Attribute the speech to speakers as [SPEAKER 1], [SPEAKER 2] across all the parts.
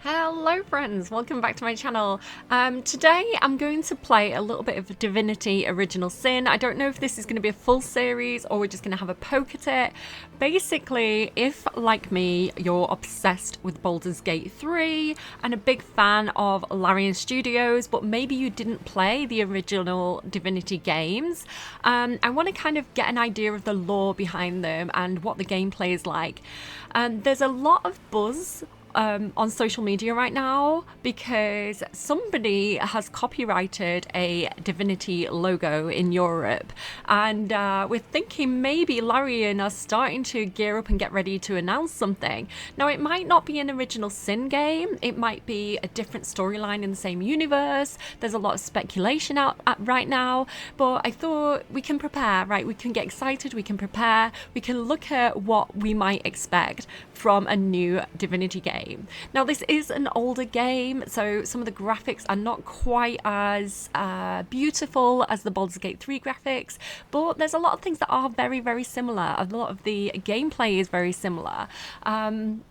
[SPEAKER 1] Hello friends, welcome back to my channel. Today I'm going to play a little bit of Divinity Original Sin. I don't know if this is going to be a full series or we're just going to have a poke at it. Basically, if like me, you're obsessed with Baldur's Gate 3 and a big fan of Larian Studios, but maybe you didn't play the original Divinity games, I want to kind of get an idea of the lore behind them and what the gameplay is like. There's a lot of buzz on social media right now because somebody has copyrighted a Divinity logo in Europe, and we're thinking maybe Larian are starting to gear up and get ready to announce something. Now, it might not be an Original Sin game, it might be a different storyline in the same universe. There's a lot of speculation out right now, but I thought we can prepare, right? We can get excited, we can prepare, we can look at what we might expect from a new Divinity game. Now, this is an older game, so some of the graphics are not quite as beautiful as the Baldur's Gate 3 graphics, but there's a lot of things that are very, very similar. A lot of the gameplay is very similar, and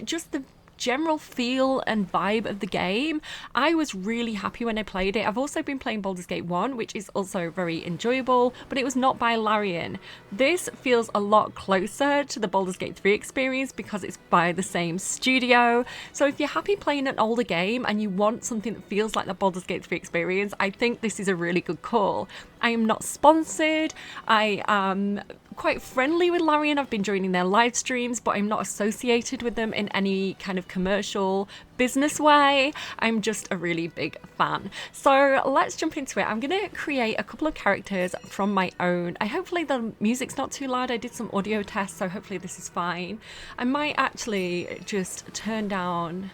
[SPEAKER 1] just the general feel and vibe of the game, I was really happy when I played it. I've also been playing Baldur's Gate 1, which is also very enjoyable, but it was not by Larian. This feels a lot closer to the Baldur's Gate 3 experience because it's by the same studio. So if you're happy playing an older game and you want something that feels like the Baldur's Gate 3 experience, I think this is a really good call. I am not sponsored. I am quite friendly with Larian. I've been joining their live streams, but I'm not associated with them in any kind of commercial business way. I'm just a really big fan. So let's jump into it. I'm gonna create a couple of characters from my own. Hopefully the music's not too loud. I did some audio tests, so hopefully this is fine. I might actually just turn down,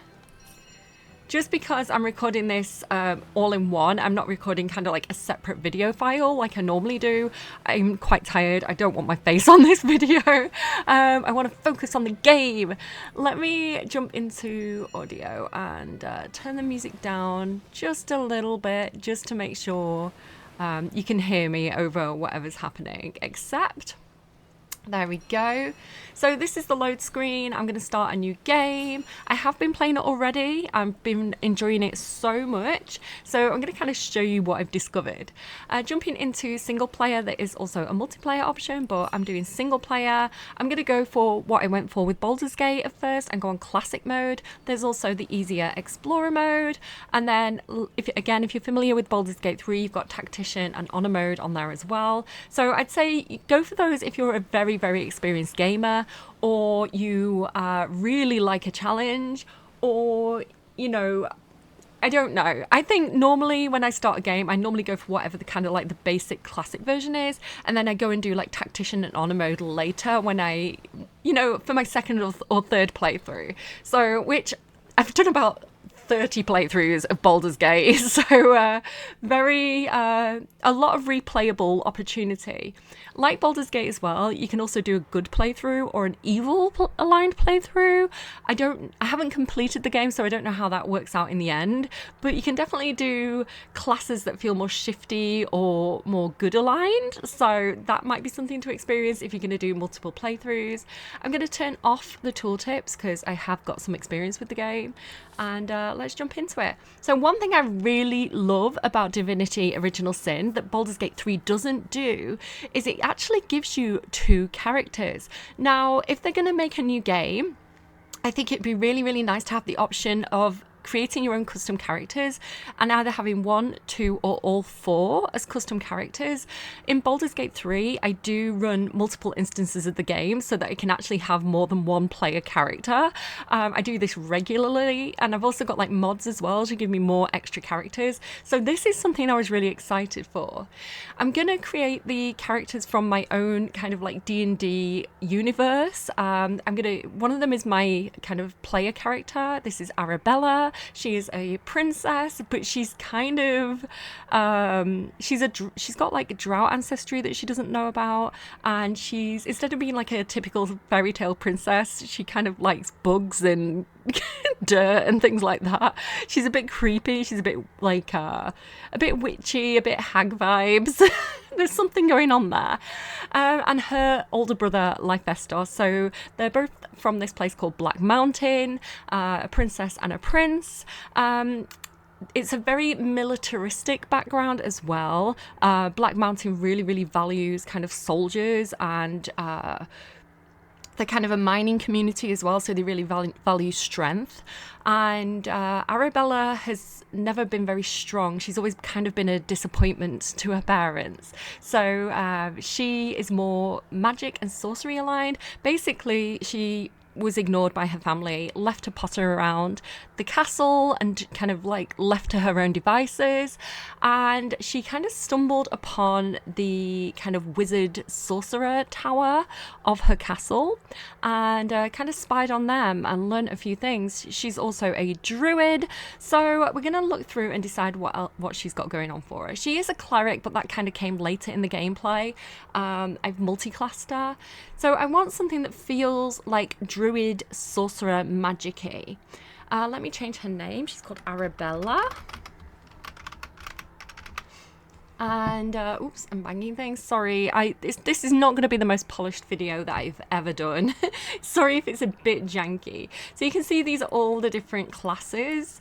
[SPEAKER 1] just because I'm recording this all in one. I'm not recording kind of like a separate video file like I normally do. I'm quite tired. I don't want my face on this video. I want to focus on the game. Let me jump into audio and turn the music down just a little bit, just to make sure you can hear me over whatever's happening. Except, there we go. So this is the load screen. I'm going to start a new game. I have been playing it already. I've been enjoying it so much. So I'm going to kind of show you what I've discovered. Jumping into single player, there is also a multiplayer option, but I'm doing single player. I'm going to go for what I went for with Baldur's Gate at first and go on classic mode. There's also the easier explorer mode. And then if you're familiar with Baldur's Gate 3, you've got tactician and honor mode on there as well. So I'd say go for those if you're a very, very experienced gamer, or you really like a challenge, or, you know, I don't know. I think normally when I start a game, I normally go for whatever the kind of like the basic classic version is, and then I go and do like tactician and honor mode later when I, you know, for my second or third playthrough. So, which I've done about 30 playthroughs of Baldur's Gate, so a lot of replayable opportunity. Like Baldur's Gate as well, you can also do a good playthrough or an evil aligned playthrough. I haven't completed the game, so I don't know how that works out in the end, but you can definitely do classes that feel more shifty or more good aligned, so that might be something to experience if you're going to do multiple playthroughs. I'm going to turn off the tooltips because I have got some experience with the game, and let's jump into it. So one thing I really love about Divinity Original Sin that Baldur's Gate 3 doesn't do is it actually gives you two characters. Now, if they're going to make a new game, I think it'd be really, really nice to have the option of creating your own custom characters and either having 1, 2 or all 4 as custom characters. In Baldur's Gate 3, I do run multiple instances of the game so that I can actually have more than one player character. I do this regularly, and I've also got like mods as well to give me more extra characters. So this is something I was really excited for. I'm gonna create the characters from my own kind of like D&D universe. One of them is my kind of player character. This is Arabella. She is a princess, but she's kind of she's got like a drought ancestry that she doesn't know about, and she's, instead of being like a typical fairy tale princess, she kind of likes bugs and dirt and things like that. She's a bit creepy. She's a bit like a bit witchy, a bit hag vibes. There's something going on there. And her older brother, Lyfestor. So they're both from this place called Black Mountain, a princess and a prince. It's a very militaristic background as well. Black Mountain really, really values kind of soldiers, and they're kind of a mining community as well, so they really value strength. And Arabella has never been very strong. She's always kind of been a disappointment to her parents. So she is more magic and sorcery aligned. Basically, she was ignored by her family, left to potter around the castle and kind of like left to her own devices. And she kind of stumbled upon the kind of wizard sorcerer tower of her castle and kind of spied on them and learned a few things. She's also a druid, so we're going to look through and decide what she's got going on for her. She is a cleric, but that kind of came later in the gameplay. I've multi-classed her, so I want something that feels like druid sorcerer magic-y. Let me change her name. She's called Arabella. And oops, I'm banging things. Sorry, this is not going to be the most polished video that I've ever done. Sorry if it's a bit janky. So you can see these are all the different classes.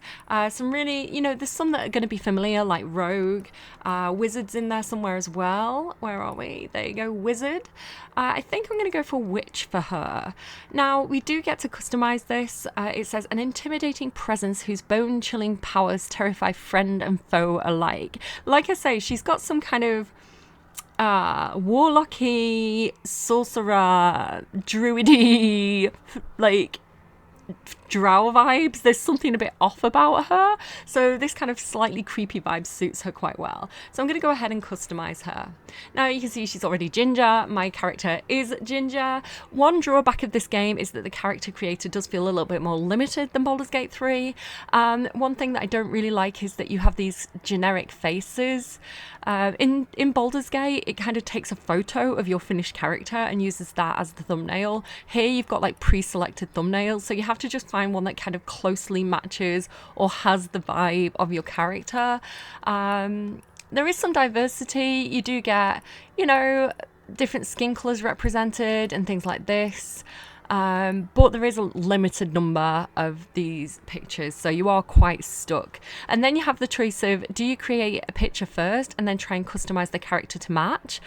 [SPEAKER 1] Some really, there's some that are going to be familiar, like rogue. Wizards in there somewhere as well. Where are we? There you go, wizard. I think I'm going to go for witch for her. Now, we do get to customize this. It says, an intimidating presence whose bone-chilling powers terrify friend and foe alike. Like I say, she's got some kind of warlocky, sorcerer, druidy, like drow vibes. There's something a bit off about her, so this kind of slightly creepy vibe suits her quite well. So I'm going to go ahead and customize her. Now you can see she's already ginger. My character is ginger. One drawback of this game is that the character creator does feel a little bit more limited than Baldur's Gate 3. One thing that I don't really like is that you have these generic faces. In Baldur's Gate, it kind of takes a photo of your finished character and uses that as the thumbnail. Here you've got like pre-selected thumbnails, so you have to just find one that kind of closely matches or has the vibe of your character. There is some diversity. You do get, different skin colours represented and things like this. But there is a limited number of these pictures, so you are quite stuck. And then you have the choice of, do you create a picture first and then try and customize the character to match?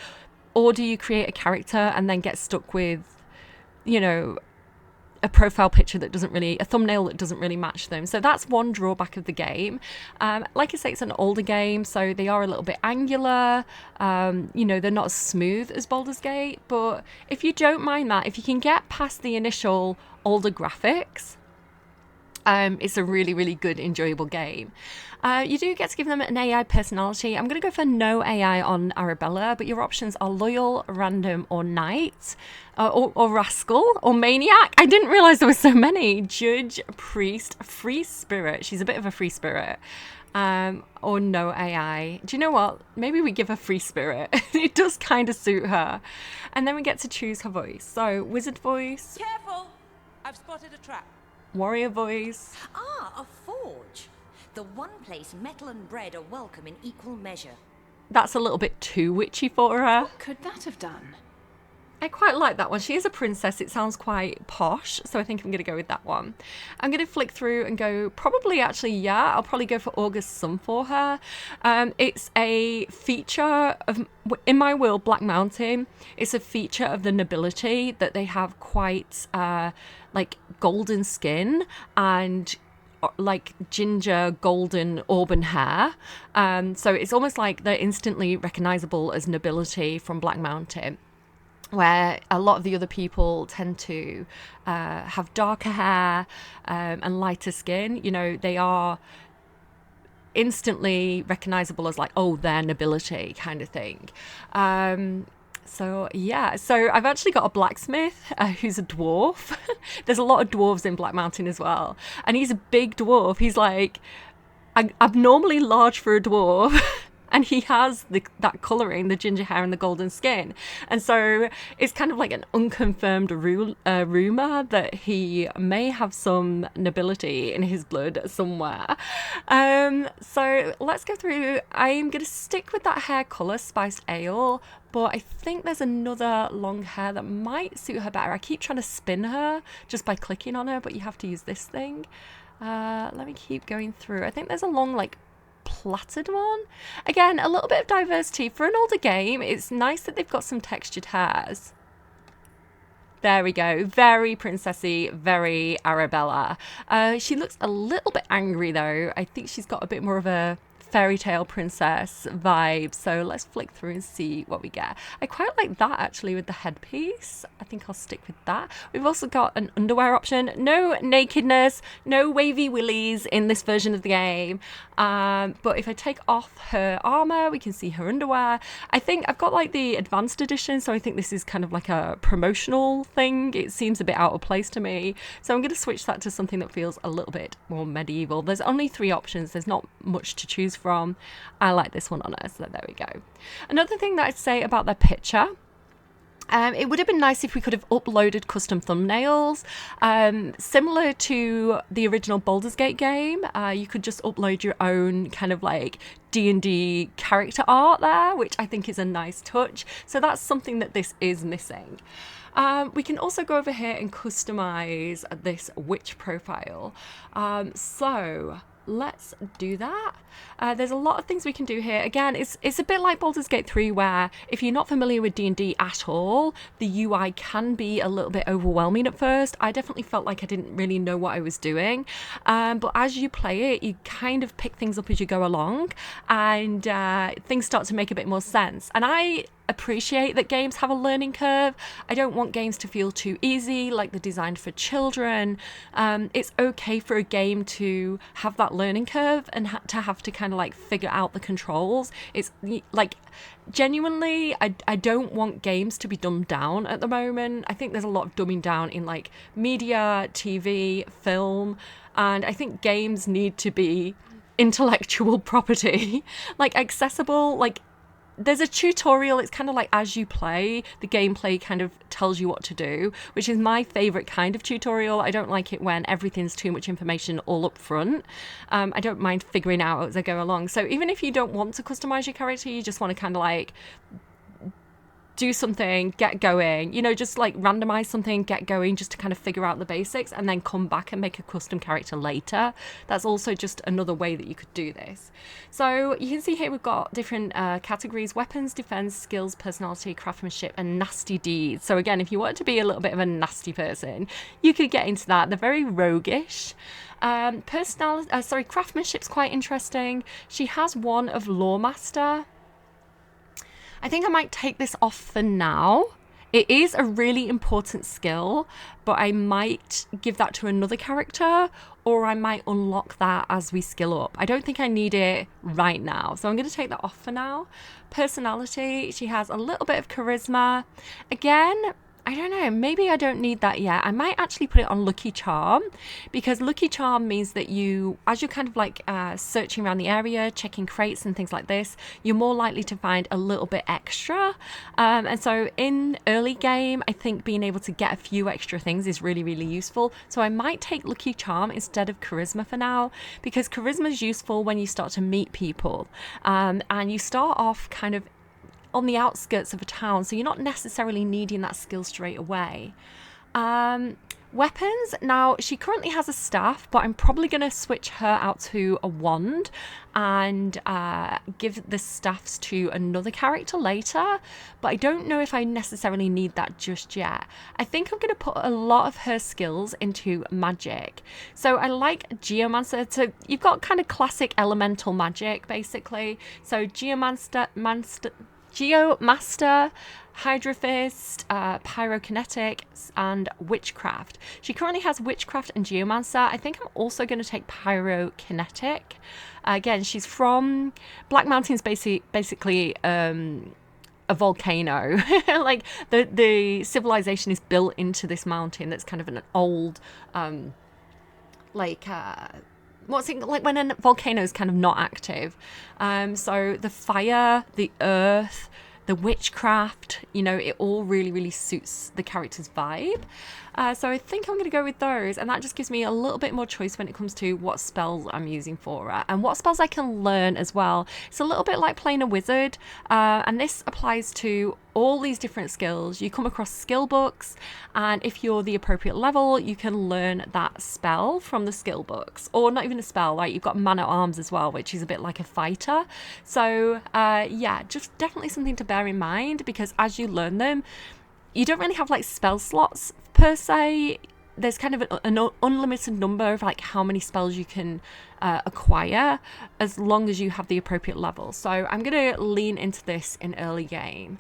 [SPEAKER 1] Or do you create a character and then get stuck with, a profile picture that a thumbnail that doesn't really match them? So that's one drawback of the game. Like I say, it's an older game, so they are a little bit angular. They're not as smooth as Baldur's Gate, but if you don't mind that, if you can get past the initial older graphics, it's a really, really good, enjoyable game. You do get to give them an AI personality. I'm going to go for no AI on Arabella, but your options are loyal, random, or knight, or rascal, or maniac. I didn't realize there were so many. Judge, priest, free spirit. She's a bit of a free spirit. Or no AI. Do you know what? Maybe we give her free spirit. It does kind of suit her. And then we get to choose her voice. So wizard voice.
[SPEAKER 2] Careful! I've spotted a trap.
[SPEAKER 1] Warrior voice.
[SPEAKER 3] Ah, a forge. The one place metal and bread are welcome in equal measure.
[SPEAKER 1] That's a little bit too witchy for her.
[SPEAKER 2] What could that have done?
[SPEAKER 1] I quite like that one. She is a princess. It sounds quite posh, so I think I'm going to go with that one. I'm going to flick through and go, I'll probably go for August Sun for her. It's a feature of, in my world, Black Mountain, it's a feature of the nobility that they have quite like golden skin and like ginger golden auburn hair, so it's almost like they're instantly recognizable as nobility from Black Mountain, where a lot of the other people tend to have darker hair and lighter skin. They are instantly recognizable as like, oh, they're nobility kind of thing. So I've actually got a blacksmith who's a dwarf. There's a lot of dwarves in Black Mountain as well, and he's a big dwarf. He's like abnormally large for a dwarf. and he has that colouring, the ginger hair and the golden skin. And so it's kind of like an unconfirmed rumour that he may have some nobility in his blood somewhere. So let's go through. I'm going to stick with that hair colour, spiced ale, but I think there's another long hair that might suit her better. I keep trying to spin her just by clicking on her, but you have to use this thing. Let me keep going through. I think there's a long, like, plaited one. Again, a little bit of diversity. For an older game, it's nice that they've got some textured hairs. There we go. Very princessy, very Arabella. She looks a little bit angry, though. I think she's got a bit more of a fairy tale princess vibe. So let's flick through and see what we get. I quite like that, actually, with the headpiece. I think I'll stick with that. We've also got an underwear option. No nakedness, no wavy willies in this version of the game. But if I take off her armor, we can see her underwear. I think I've got like the advanced edition, so I think this is kind of like a promotional thing. It seems a bit out of place to me. So I'm going to switch that to something that feels a little bit more medieval. There's only 3 options. There's not much to choose from. I like this one on her, so there we go. Another thing that I'd say about their picture, it would have been nice if we could have uploaded custom thumbnails. Similar to the original Baldur's Gate game, you could just upload your own kind of like D&D character art there, which I think is a nice touch. So that's something that this is missing. We can also go over here and customize this witch profile. So let's do that. There's a lot of things we can do here. Again, it's a bit like Baldur's Gate 3, where if you're not familiar with D&D at all, the UI can be a little bit overwhelming at first. I definitely felt like I didn't really know what I was doing. But as you play it, you kind of pick things up as you go along, and things start to make a bit more sense. And I appreciate that games have a learning curve. I don't want games to feel too easy, like they're designed for children. It's okay for a game to have that learning curve and to have to kind of like figure out the controls. It's like, genuinely, I don't want games to be dumbed down at the moment. I think there's a lot of dumbing down in like media, TV, film, and I think games need to be intellectual property, like accessible. Like, there's a tutorial. It's kind of like as you play, the gameplay kind of tells you what to do, which is my favorite kind of tutorial. I don't like it when everything's too much information all up front. I don't mind figuring out as I go along. So even if you don't want to customize your character, you just want to kind of like do something, get going, you know, just like randomize something, get going, just to kind of figure out the basics and then come back and make a custom character later. That's also just another way that you could do this. So you can see here we've got different categories: weapons, defense, skills, personality, craftsmanship, and nasty deeds. So again, if you wanted to be a little bit of a nasty person, you could get into that. They're very roguish. Craftsmanship's quite interesting. She has one of Lawmaster. I think I might take this off for now. It is a really important skill, but I might give that to another character, or I might unlock that as we skill up. I don't think I need it right now, so I'm going to take that off for now. Personality, she has a little bit of charisma. Again, I don't know, maybe I don't need that yet. I might actually put it on Lucky Charm, because Lucky Charm means that you, as you're kind of like searching around the area, checking crates and things like this, you're more likely to find a little bit extra. And so in early game, I think being able to get a few extra things is really, really useful. So I might take Lucky Charm instead of Charisma for now, because Charisma is useful when you start to meet people. And you start off kind of on the outskirts of a town, so you're not necessarily needing that skill straight away. Weapons, now she currently has a staff, but I'm probably going to switch her out to a wand and give the staffs to another character later, but I don't know if I necessarily need that just yet. I think I'm going to put a lot of her skills into magic. So I like Geomancer. So you've got kind of classic elemental magic, basically. So Geomaster, Hydrophist, Pyrokinetic, and Witchcraft. She currently has Witchcraft and Geomancer. I think I'm also going to take Pyrokinetic. Again, she's from Black Mountain's basically a volcano. Like the civilization is built into this mountain that's kind of an old what's it like when a volcano is kind of not active. So the fire, the earth, the witchcraft, you know, it all really, really suits the character's vibe. So I think I'm going to go with those, and that just gives me a little bit more choice when it comes to what spells I'm using for it and what spells I can learn as well. It's a little bit like playing a wizard, and this applies to all these different skills. You come across skill books, and if you're the appropriate level, you can learn that spell from the skill books, or not even a spell, like you've got man at arms as well, which is a bit like a fighter. So yeah, just definitely something to bear in mind, because as you learn them, you don't really have like spell slots per se. There's kind of an unlimited number of like how many spells you can acquire, as long as you have the appropriate level. So I'm going to lean into this in early game.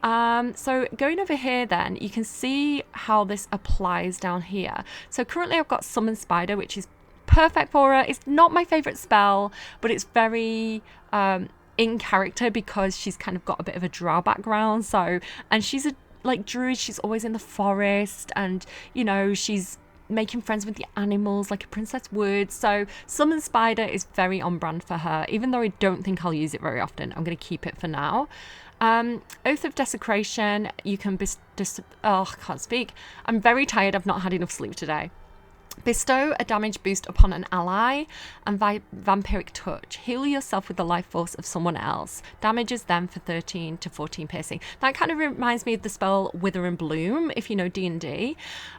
[SPEAKER 1] So going over here, then you can see how this applies down here. So currently I've got Summon Spider, which is perfect for her. It's not my favorite spell, but it's very in character because she's kind of got a bit of a drow background. So, and she's a like druid, she's always in the forest, and you know, she's making friends with the animals like a princess would. So Summon Spider is very on brand for her, even though I don't think I'll use it very often. I'm going to keep it for now. Oath of Desecration, you can I can't speak. I'm very tired. I've not had enough sleep today. Bestow a damage boost upon an ally, and Vampiric Touch. Heal yourself with the life force of someone else. Damages them for 13 to 14 piercing. That kind of reminds me of the spell Wither and Bloom, if you know D&D.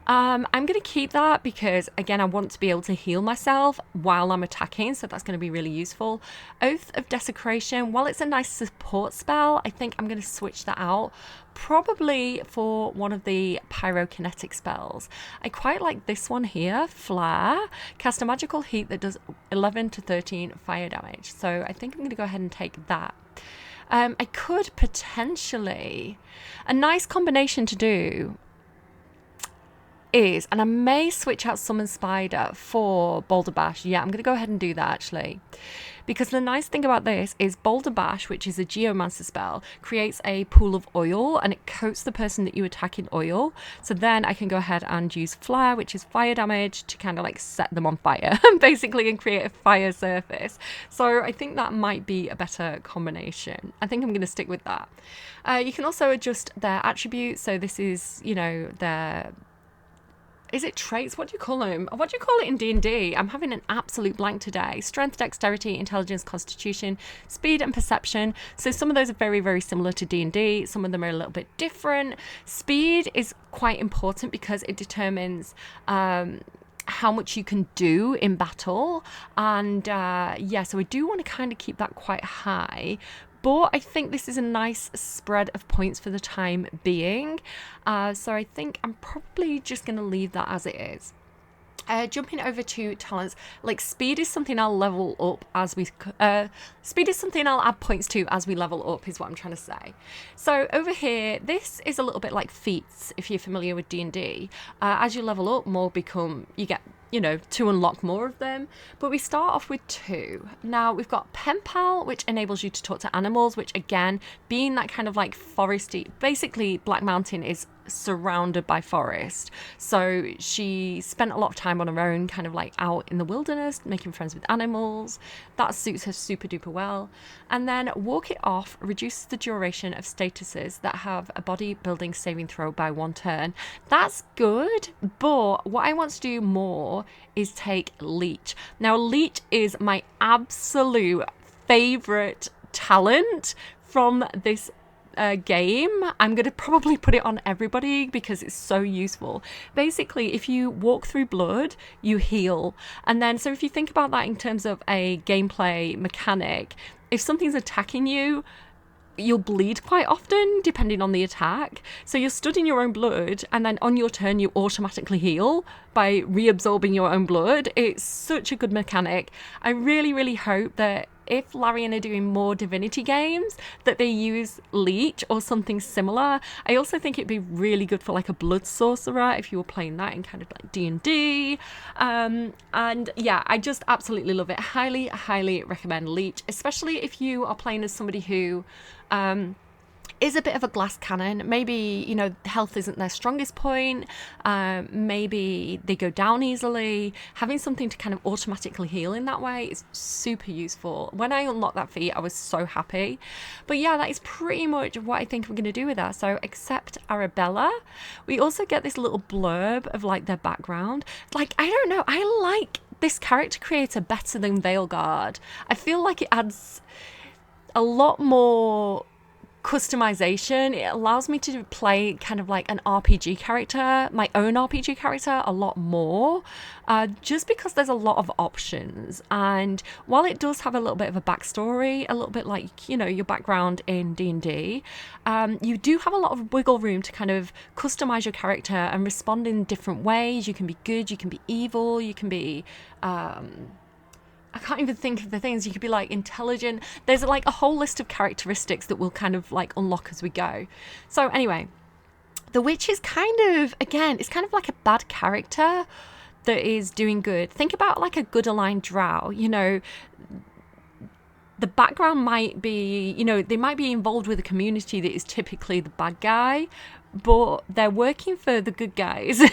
[SPEAKER 1] I'm going to keep that because, again, I want to be able to heal myself while I'm attacking, so that's going to be really useful. Oath of Desecration, while it's a nice support spell, I think I'm going to switch that out. Probably for one of the pyrokinetic spells. I quite like this one here, Flare. Cast a magical heat that does 11 to 13 fire damage. So I think I'm going to go ahead and take that. I could potentially... A nice combination to do is, and I may switch out Summon Spider for Boulder Bash. Yeah, I'm going to go ahead and do that actually. Because the nice thing about this is Boulder Bash, which is a Geomancer spell, creates a pool of oil and it coats the person that you attack in oil. So then I can go ahead and use Flare, which is fire damage, to kind of like set them on fire, basically, and create a fire surface. So I think that might be a better combination. I think I'm going to stick with that. You can also adjust their attributes. So this is, you know, their... Is it traits? What do you call them? What do you call it in D&D? I'm having an absolute blank today. Strength, dexterity, intelligence, constitution, speed, and perception. So some of those are very, very similar to D&D. Some of them are a little bit different. Speed is quite important because it determines how much you can do in battle. And yeah, so I do want to kind of keep that quite high. But I think this is a nice spread of points for the time being. So I think I'm probably just going to leave that as it is. Jumping over to talents, like speed is something I'll level up as we... speed is something I'll add points to as we level up, is what I'm trying to say. So over here, this is a little bit like feats, if you're familiar with D&D. As you level up, more become... You get, you know, to unlock more of them. But we start off with 2. Now, we've got Pen Pal, which enables you to talk to animals, which, again, being that kind of like foresty... Basically, Black Mountain is surrounded by forest, so she spent a lot of time on her own, kind of like out in the wilderness making friends with animals. That suits her super duper well. And then Walk It Off reduces the duration of statuses that have a body building saving throw by 1 turn. That's good, but what I want to do more is take Leech. Now Leech is my absolute favorite talent from this game. I'm going to probably put it on everybody because it's so useful. Basically, if you walk through blood, you heal. And then, so if you think about that in terms of a gameplay mechanic, if something's attacking you, you'll bleed quite often depending on the attack. So you're stood in your own blood, and then on your turn you automatically heal by reabsorbing your own blood. It's such a good mechanic. I really, really hope that if Larian are doing more Divinity games, that they use Leech or something similar. I also think it'd be really good for like a Blood Sorcerer if you were playing that in kind of like D&D. And yeah, I just absolutely love it. Highly, highly recommend Leech, especially if you are playing as somebody who is a bit of a glass cannon. Maybe, you know, health isn't their strongest point. Maybe they go down easily. Having something to kind of automatically heal in that way is super useful. When I unlocked that feat, I was so happy. But yeah, that is pretty much what I think we're going to do with her. So accept Arabella. We also get this little blurb of like their background. Like, I don't know, I like this character creator better than Veilguard. I feel like it adds a lot more customization. It allows me to play kind of like an RPG character, my own RPG character, a lot more, just because there's a lot of options. And while it does have a little bit of a backstory, a little bit like, you know, your background in D&D, you do have a lot of wiggle room to kind of customize your character and respond in different ways. You can be good, you can be evil, you can be I can't even think of the things. You could be like intelligent. There's like a whole list of characteristics that we'll kind of like unlock as we go. So anyway, the witch is kind of, again, it's kind of like a bad character that is doing good. Think about like a good aligned drow, you know, the background might be, you know, they might be involved with a community that is typically the bad guy, but they're working for the good guys.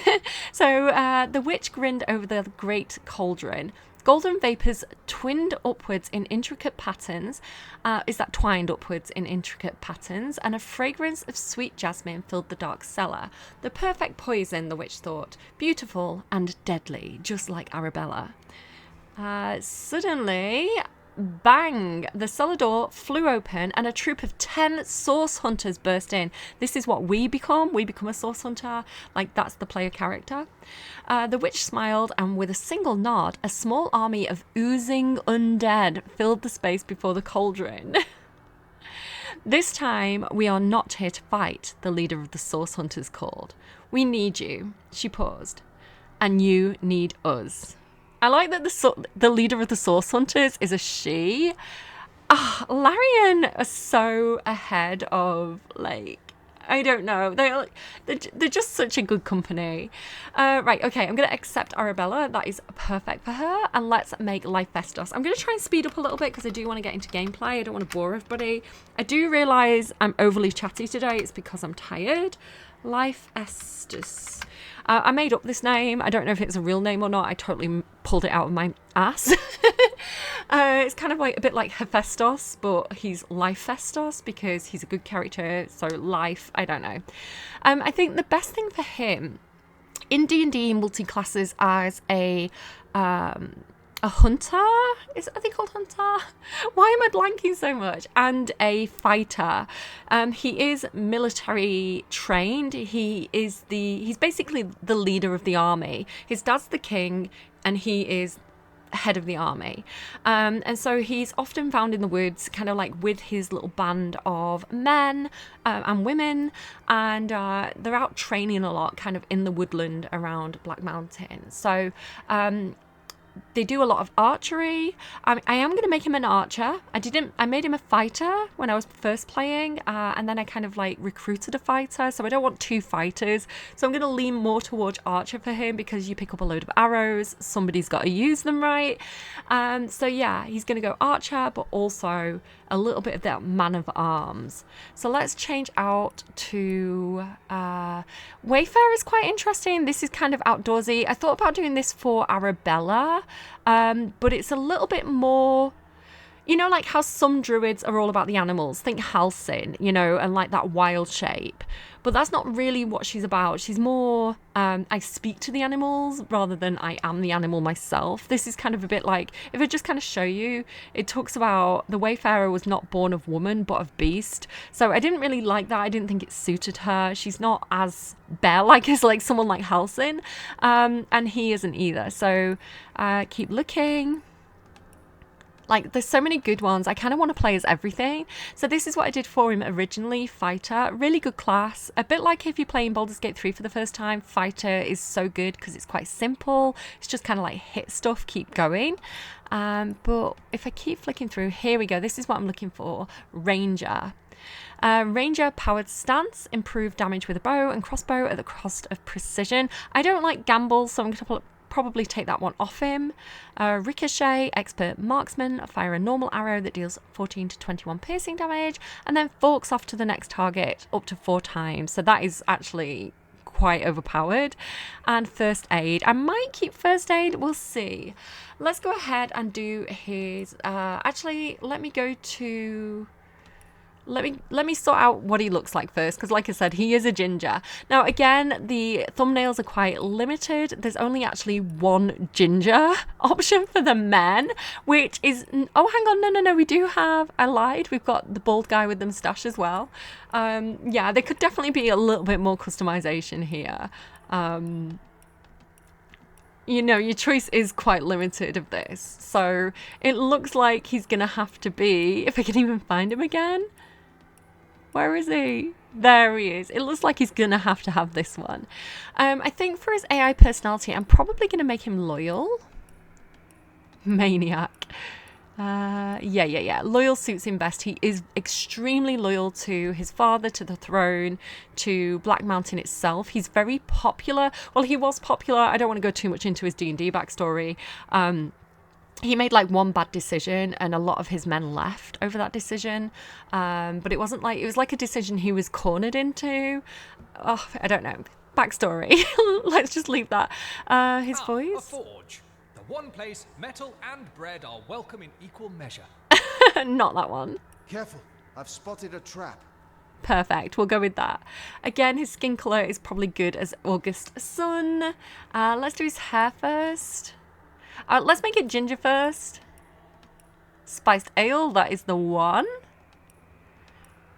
[SPEAKER 1] So the witch grinned over the great cauldron. Golden vapours twined upwards in intricate patterns, twined upwards in intricate patterns, and a fragrance of sweet jasmine filled the dark cellar. The perfect poison, the witch thought, beautiful and deadly, just like Arabella. Suddenly, bang! The cellar door flew open and a troop of 10 source hunters burst in. This is what we become. We become a source hunter. Like, that's the player character. The witch smiled, and with a single nod, a small army of oozing undead filled the space before the cauldron. This time, we are not here to fight, the leader of the source hunters called. We need you. She paused. And you need us. I like that the leader of the source hunters is a she. Larian are so ahead of, like, I don't know. They're just such a good company. Right, okay, I'm going to accept Arabella. That is perfect for her. And let's make Life Festus. I'm going to try and speed up a little bit because I do want to get into gameplay. I don't want to bore everybody. I do realise I'm overly chatty today. It's because I'm tired. Life Estus. I made up this name. I don't know if it's a real name or not. I totally pulled it out of my ass. It's kind of like a bit like Hephaestus, but he's Life Festus because he's a good character. So life, I don't know. I think the best thing for him in D&D multi-classes as a hunter, are they called hunter? Why am I blanking so much? And a fighter. He is military trained. He's basically the leader of the army. His dad's the king and he is head of the army. And so he's often found in the woods, kind of like with his little band of men and women, and they're out training a lot kind of in the woodland around Black Mountain. So they do a lot of archery. I am going to make him an archer. I made him a fighter when I was first playing, and then I kind of like recruited a fighter, so I don't want two fighters. So I'm going to lean more towards archer for him because you pick up a load of arrows. Somebody's got to use them right. So yeah, he's going to go archer, but also a little bit of that man of arms. So let's change out to Wayfarer is quite interesting. This is kind of outdoorsy. I thought about doing this for Arabella, but it's a little bit more, you know, like how some druids are all about the animals. Think Halcyon, you know, and like that wild shape. But that's not really what she's about. She's more, I speak to the animals rather than I am the animal myself. This is kind of a bit like, if I just kind of show you, it talks about the Wayfarer was not born of woman, but of beast. So I didn't really like that. I didn't think it suited her. She's not as bear-like as like someone like Halcyon. And he isn't either. So keep looking. Like, there's so many good ones. I kind of want to play as everything. So this is what I did for him originally. Fighter, really good class. A bit like if you're playing Baldur's Gate 3 for the first time, Fighter is so good because it's quite simple. It's just kind of like hit stuff, keep going. But if I keep flicking through, here we go. This is what I'm looking for. Ranger. Ranger powered stance, improved damage with a bow and crossbow at the cost of precision. I don't like gambles, so I'm going to probably take that one off him. Ricochet, expert marksman, fire a normal arrow that deals 14 to 21 piercing damage, and then forks off to the next target up to 4 times. So that is actually quite overpowered. And first aid, I might keep first aid, we'll see. Let's go ahead and do his actually let me go to let me sort out what he looks like first, because like I said, he is a ginger. Now again, the thumbnails are quite limited. There's only actually one ginger option for the men, which is, oh hang on, no, we do have, I lied, we've got the bald guy with the moustache as well. Yeah, there could definitely be a little bit more customization here. You know, your choice is quite limited of this, so it looks like he's gonna have to be, if I can even find him again. Where is he? There he is. It looks like he's gonna have to have this one. I think for his AI personality, I'm probably gonna make him loyal. Maniac. Yeah. Loyal suits him best. He is extremely loyal to his father, to the throne, to Black Mountain itself. He's very popular. Well, he was popular. I don't want to go too much into his D&D backstory. He made like one bad decision and a lot of his men left over that decision. But it wasn't like, it was like a decision he was cornered into. Oh, I don't know. Backstory. Let's just leave that. His voice.
[SPEAKER 4] A forge. The one place metal and bread are welcome in equal measure.
[SPEAKER 1] Not that one.
[SPEAKER 5] Careful, I've spotted a trap.
[SPEAKER 1] Perfect, we'll go with that. Again, his skin colour is probably good as August sun. Let's do his hair first. Let's make it ginger first. Spiced ale, that is the one.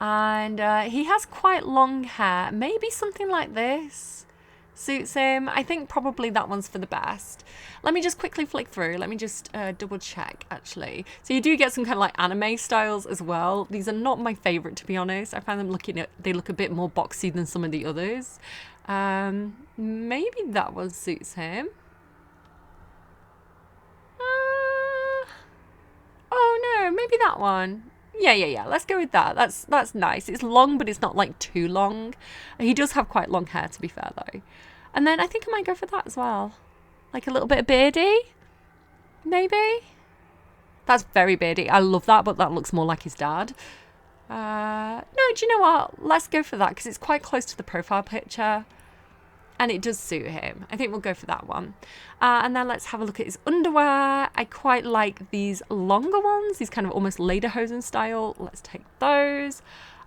[SPEAKER 1] And he has quite long hair. Maybe something like this suits him. I think probably that one's for the best. Let me just quickly flick through. Let me just double check, actually. So you do get some kind of like anime styles as well. These are not my favourite, to be honest. I find them they look a bit more boxy than some of the others. Maybe that one suits him. Oh no, maybe that one. Yeah. Let's go with that. That's nice. It's long, but it's not like too long. He does have quite long hair, to be fair, though. And then I think I might go for that as well. Like a little bit of beardy, maybe. That's very beardy. I love that, but that looks more like his dad. No, do you know what? Let's go for that because it's quite close to the profile picture. And it does suit him. I think we'll go for that one. And then let's have a look at his underwear. I quite like these longer ones. These kind of almost lederhosen style. Let's take those.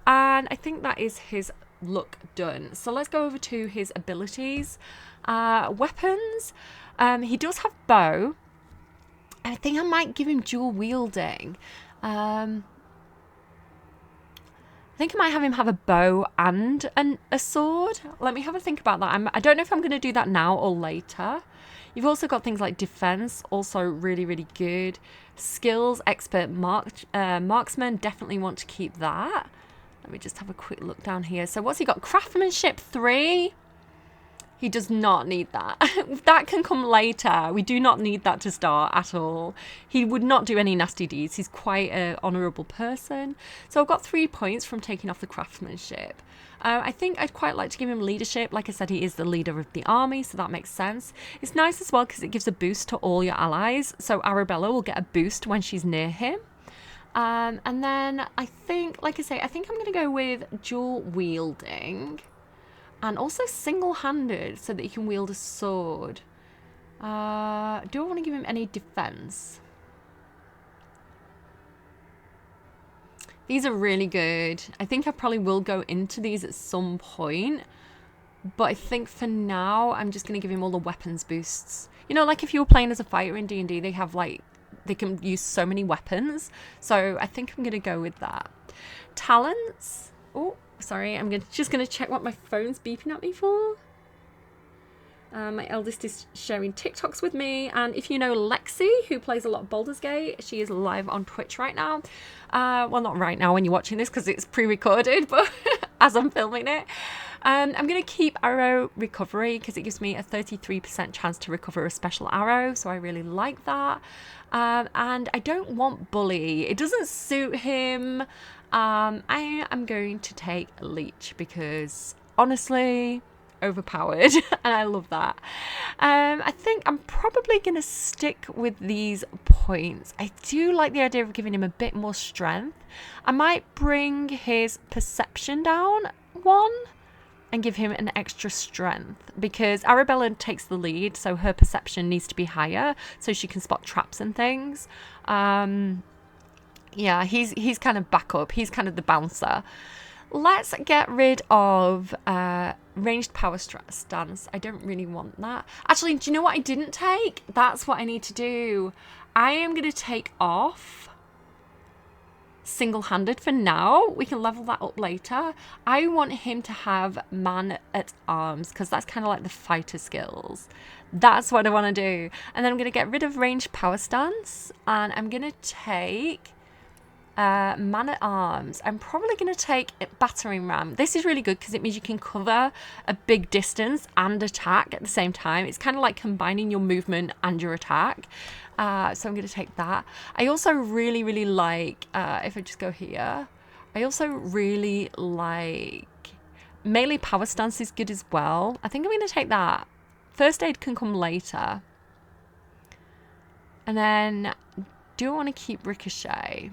[SPEAKER 1] And I think that is his look done. So let's go over to his abilities. Weapons. He does have bow. I think I might give him dual wielding. I think I might have him have a bow and a sword. Let me have a think about that. I don't know if I'm going to do that now or later. You've also got things like defense, also really, really good. Skills, expert marksman, definitely want to keep that. Let me just have a quick look down here. So what's he got? Craftsmanship 3. He does not need that. That can come later. We do not need that to start at all. He would not do any nasty deeds. He's quite an honourable person. So I've got 3 points from taking off the craftsmanship. I think I'd quite like to give him leadership. Like I said, he is the leader of the army, so that makes sense. It's nice as well because it gives a boost to all your allies. So Arabella will get a boost when she's near him. And then I think, like I say, I think I'm going to go with dual wielding. And also single-handed so that he can wield a sword. Do I want to give him any defense? These are really good. I think I probably will go into these at some point. But I think for now, I'm just going to give him all the weapons boosts. You know, like if you were playing as a fighter in D&D, they have like, they can use so many weapons. So I think I'm going to go with that. Talents. Oh. Sorry, I'm just going to check what my phone's beeping at me for. My eldest is sharing TikToks with me. And if you know Lexi, who plays a lot of Baldur's Gate, she is live on Twitch right now. Well, not right now when you're watching this because it's pre-recorded, but as I'm filming it. I'm going to keep arrow recovery because it gives me a 33% chance to recover a special arrow. So I really like that. And I don't want bully. It doesn't suit him. I am going to take leech because honestly, overpowered, and I love that. I think I'm probably going to stick with these points. I do like the idea of giving him a bit more strength. I might bring his perception down 1 and give him an extra strength, because Arabella takes the lead, so her perception needs to be higher so she can spot traps and things. Yeah, he's kind of backup. He's kind of the bouncer. Let's get rid of ranged power stance. I don't really want that. Actually, do you know what I didn't take? That's what I need to do. I am going to take off single-handed for now. We can level that up later. I want him to have man at arms, because that's kind of like the fighter skills. That's what I want to do. And then I'm going to get rid of ranged power stance, and I'm going to take man at arms. I'm probably going to take battering ram. This is really good because it means you can cover a big distance and attack at the same time. It's kind of like combining your movement and your attack. So I'm going to take that. I also really like, if I just go here, I also really like melee power stance is good as well. I think I'm going to take that. First aid can come later. And then do I want to keep ricochet?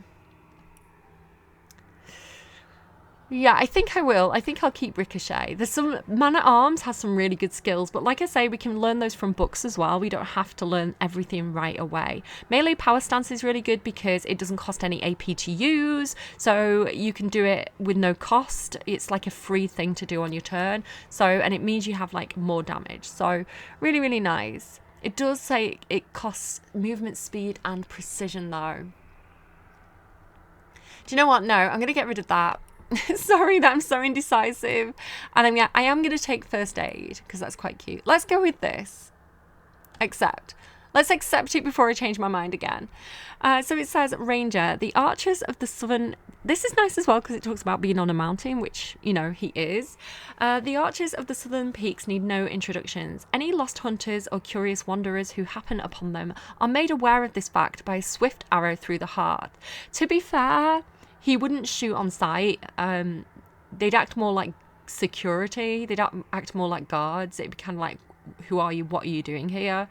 [SPEAKER 1] Yeah, I think I will. I think I'll keep Ricochet. There's some... Man at Arms has some really good skills, but like I say, we can learn those from books as well. We don't have to learn everything right away. Melee Power Stance is really good because it doesn't cost any AP to use, so you can do it with no cost. It's like a free thing to do on your turn. So, and it means you have like more damage. So, really nice. It does say it costs movement speed and precision though. Do you know what? No, I'm going to get rid of that. Sorry that I'm so indecisive. And I am going to take first aid because that's quite cute. Let's go with this. Accept. Let's accept it before I change my mind again. So it says, Ranger, the archers of the southern... This is nice as well because it talks about being on a mountain, which, you know, he is. The archers of the southern peaks need no introductions. Any lost hunters or curious wanderers who happen upon them are made aware of this fact by a swift arrow through the heart. To be fair... He wouldn't shoot on sight. They'd act more like security. They'd act more like guards. It'd be kind of like, who are you? What are you doing here?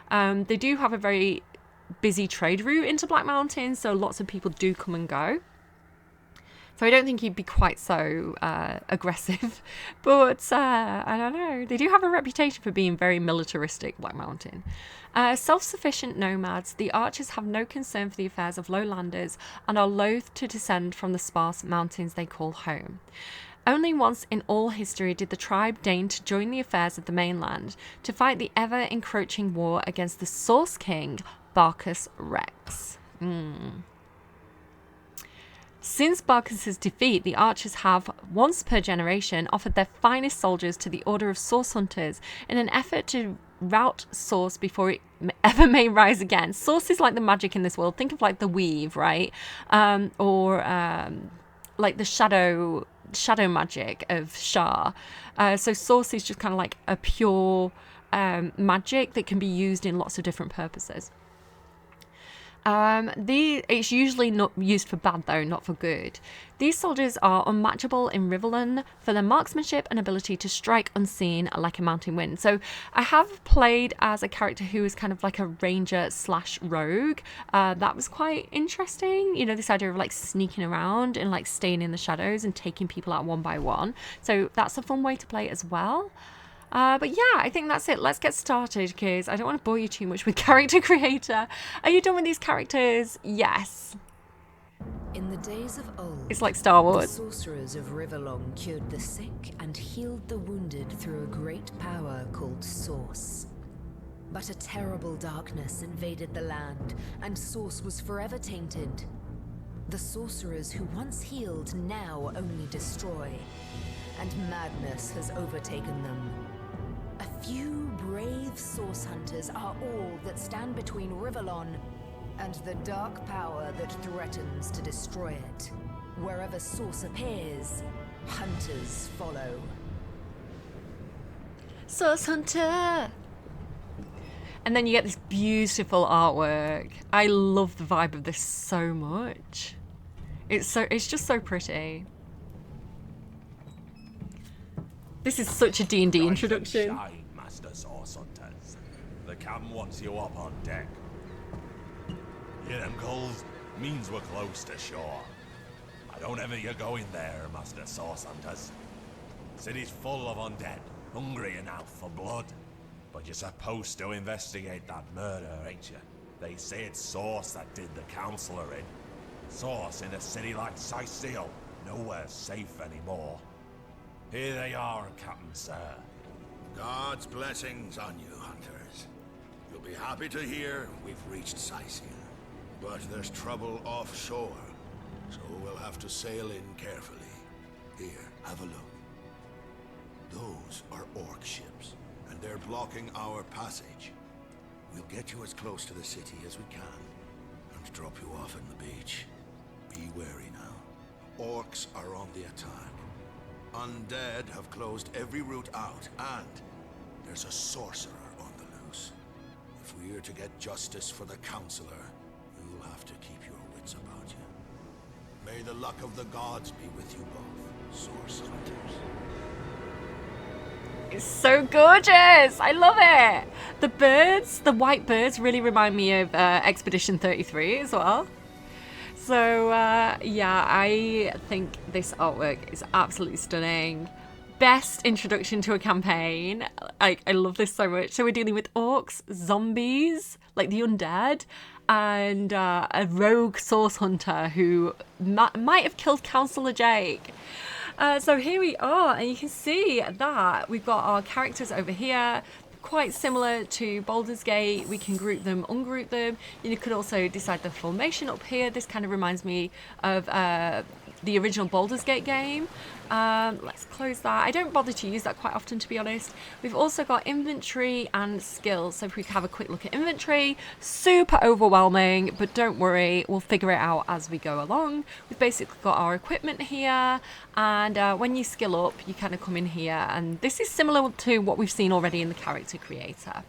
[SPEAKER 1] They do have a very busy trade route into Black Mountain, so lots of people do come and go. So I don't think he'd be quite so aggressive. But I don't know. They do have a reputation for being very militaristic, Black Mountain. Self-sufficient nomads, the archers have no concern for the affairs of lowlanders and are loath to descend from the sparse mountains they call home. Only once in all history did the tribe deign to join the affairs of the mainland to fight the ever-encroaching war against the Source King, Barcus Rex. Since Barcus's defeat, the archers have, once per generation, offered their finest soldiers to the Order of Source Hunters in an effort to rout Source before it ever may rise again. Source is like the magic in this world. Think of like the weave, right? Or like the shadow magic of Shah. So Source is just kind of like a pure magic that can be used in lots of different purposes. It's usually not used for bad though, not for good. These soldiers are unmatchable in Riverland for their marksmanship and ability to strike unseen like a mountain wind. So I have played as a character who is kind of like a ranger / rogue. That was quite interesting. You know, this idea of like sneaking around and like staying in the shadows and taking people out one by one. So that's a fun way to play as well. But yeah, I think that's it. Let's get started because I don't want to bore you too much with character creator. Are you done with these characters? Yes.
[SPEAKER 3] In the days of old,
[SPEAKER 1] it's like Star
[SPEAKER 3] the
[SPEAKER 1] Wars.
[SPEAKER 3] sorcerers of Riverlong cured the sick and healed the wounded through a great power called Source. But a terrible darkness invaded the land, and Source was forever tainted. The sorcerers who once healed now only destroy, and madness has overtaken them. A few brave Source Hunters are all that stand between Riverlon and the dark power that threatens to destroy it. Wherever Source appears, hunters follow.
[SPEAKER 1] Source Hunter! And then you get this beautiful artwork. I love the vibe of this so much. It's just so pretty. This is such a D&D
[SPEAKER 6] Rise and
[SPEAKER 1] introduction.
[SPEAKER 6] shine, Master Source Hunters. The captain wants you up on deck. Hear them calls? Means we're close to shore. I don't ever you go in there, Master Source Hunters. City's full of undead, hungry enough for blood. But you're supposed to investigate that murder, ain't you? They say it's Source that did the Counselor in. Source in a city like Sicil, nowhere safe anymore. Here they are, Captain Sir.
[SPEAKER 7] God's blessings on you, hunters. You'll be happy to hear we've reached Sicil. But there's trouble offshore, so we'll have to sail in carefully. Here, have a look. Those are orc ships, and they're blocking our passage. We'll get you as close to the city as we can, and drop you off in the beach. Be wary now. Orcs are on the attack. Undead have closed every route out, and there's a sorcerer on the loose. If we're to get justice for the Counselor, you'll have to keep your wits about you. May the luck of the gods be with you both, Source Hunters.
[SPEAKER 1] It's so gorgeous. I love it. The birds, the white birds, really remind me of Expedition 33 as well. So yeah, I think this artwork is absolutely stunning. Best introduction to a campaign. I love this so much. So we're dealing with orcs, zombies, like the undead, and a rogue source hunter who might have killed Counselor Jake. So here we are, and you can see that we've got our characters over here, quite similar to Baldur's Gate. We can group them, ungroup them. You could also decide the formation up here. This kind of reminds me of the original Baldur's Gate game. Let's close that. I don't bother to use that quite often, to be honest. We've also got inventory and skills. So if we have a quick look at inventory, super overwhelming, but don't worry, we'll figure it out as we go along. We've basically got our equipment here, and when you skill up, you kind of come in here, and this is similar to what we've seen already in the character creator.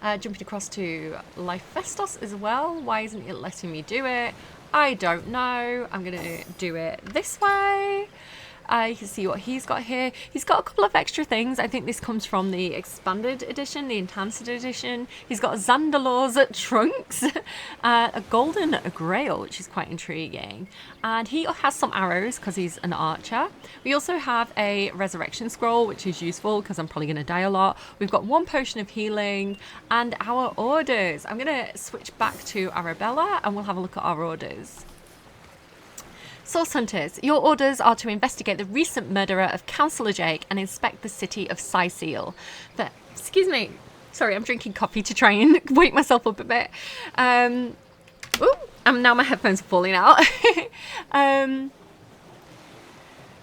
[SPEAKER 1] Jumping across to Lifestos as well. Why isn't it letting me do it? I don't know. I'm going to do it this way. You can see what he's got here. He's got a couple of extra things. I think this comes from the expanded edition, the enhanced edition. He's got Zandalor's trunks, a golden grail, which is quite intriguing. And he has some arrows because he's an archer. We also have a resurrection scroll, which is useful because I'm probably going to die a lot. We've got one potion of healing and our orders. I'm going to switch back to Arabella and we'll have a look at our orders. Source Hunters, your orders are to investigate the recent murderer of Counselor Jake and inspect the city of Sicil. But, excuse me, sorry, I'm drinking coffee to try and wake myself up a bit. Now my headphones are falling out.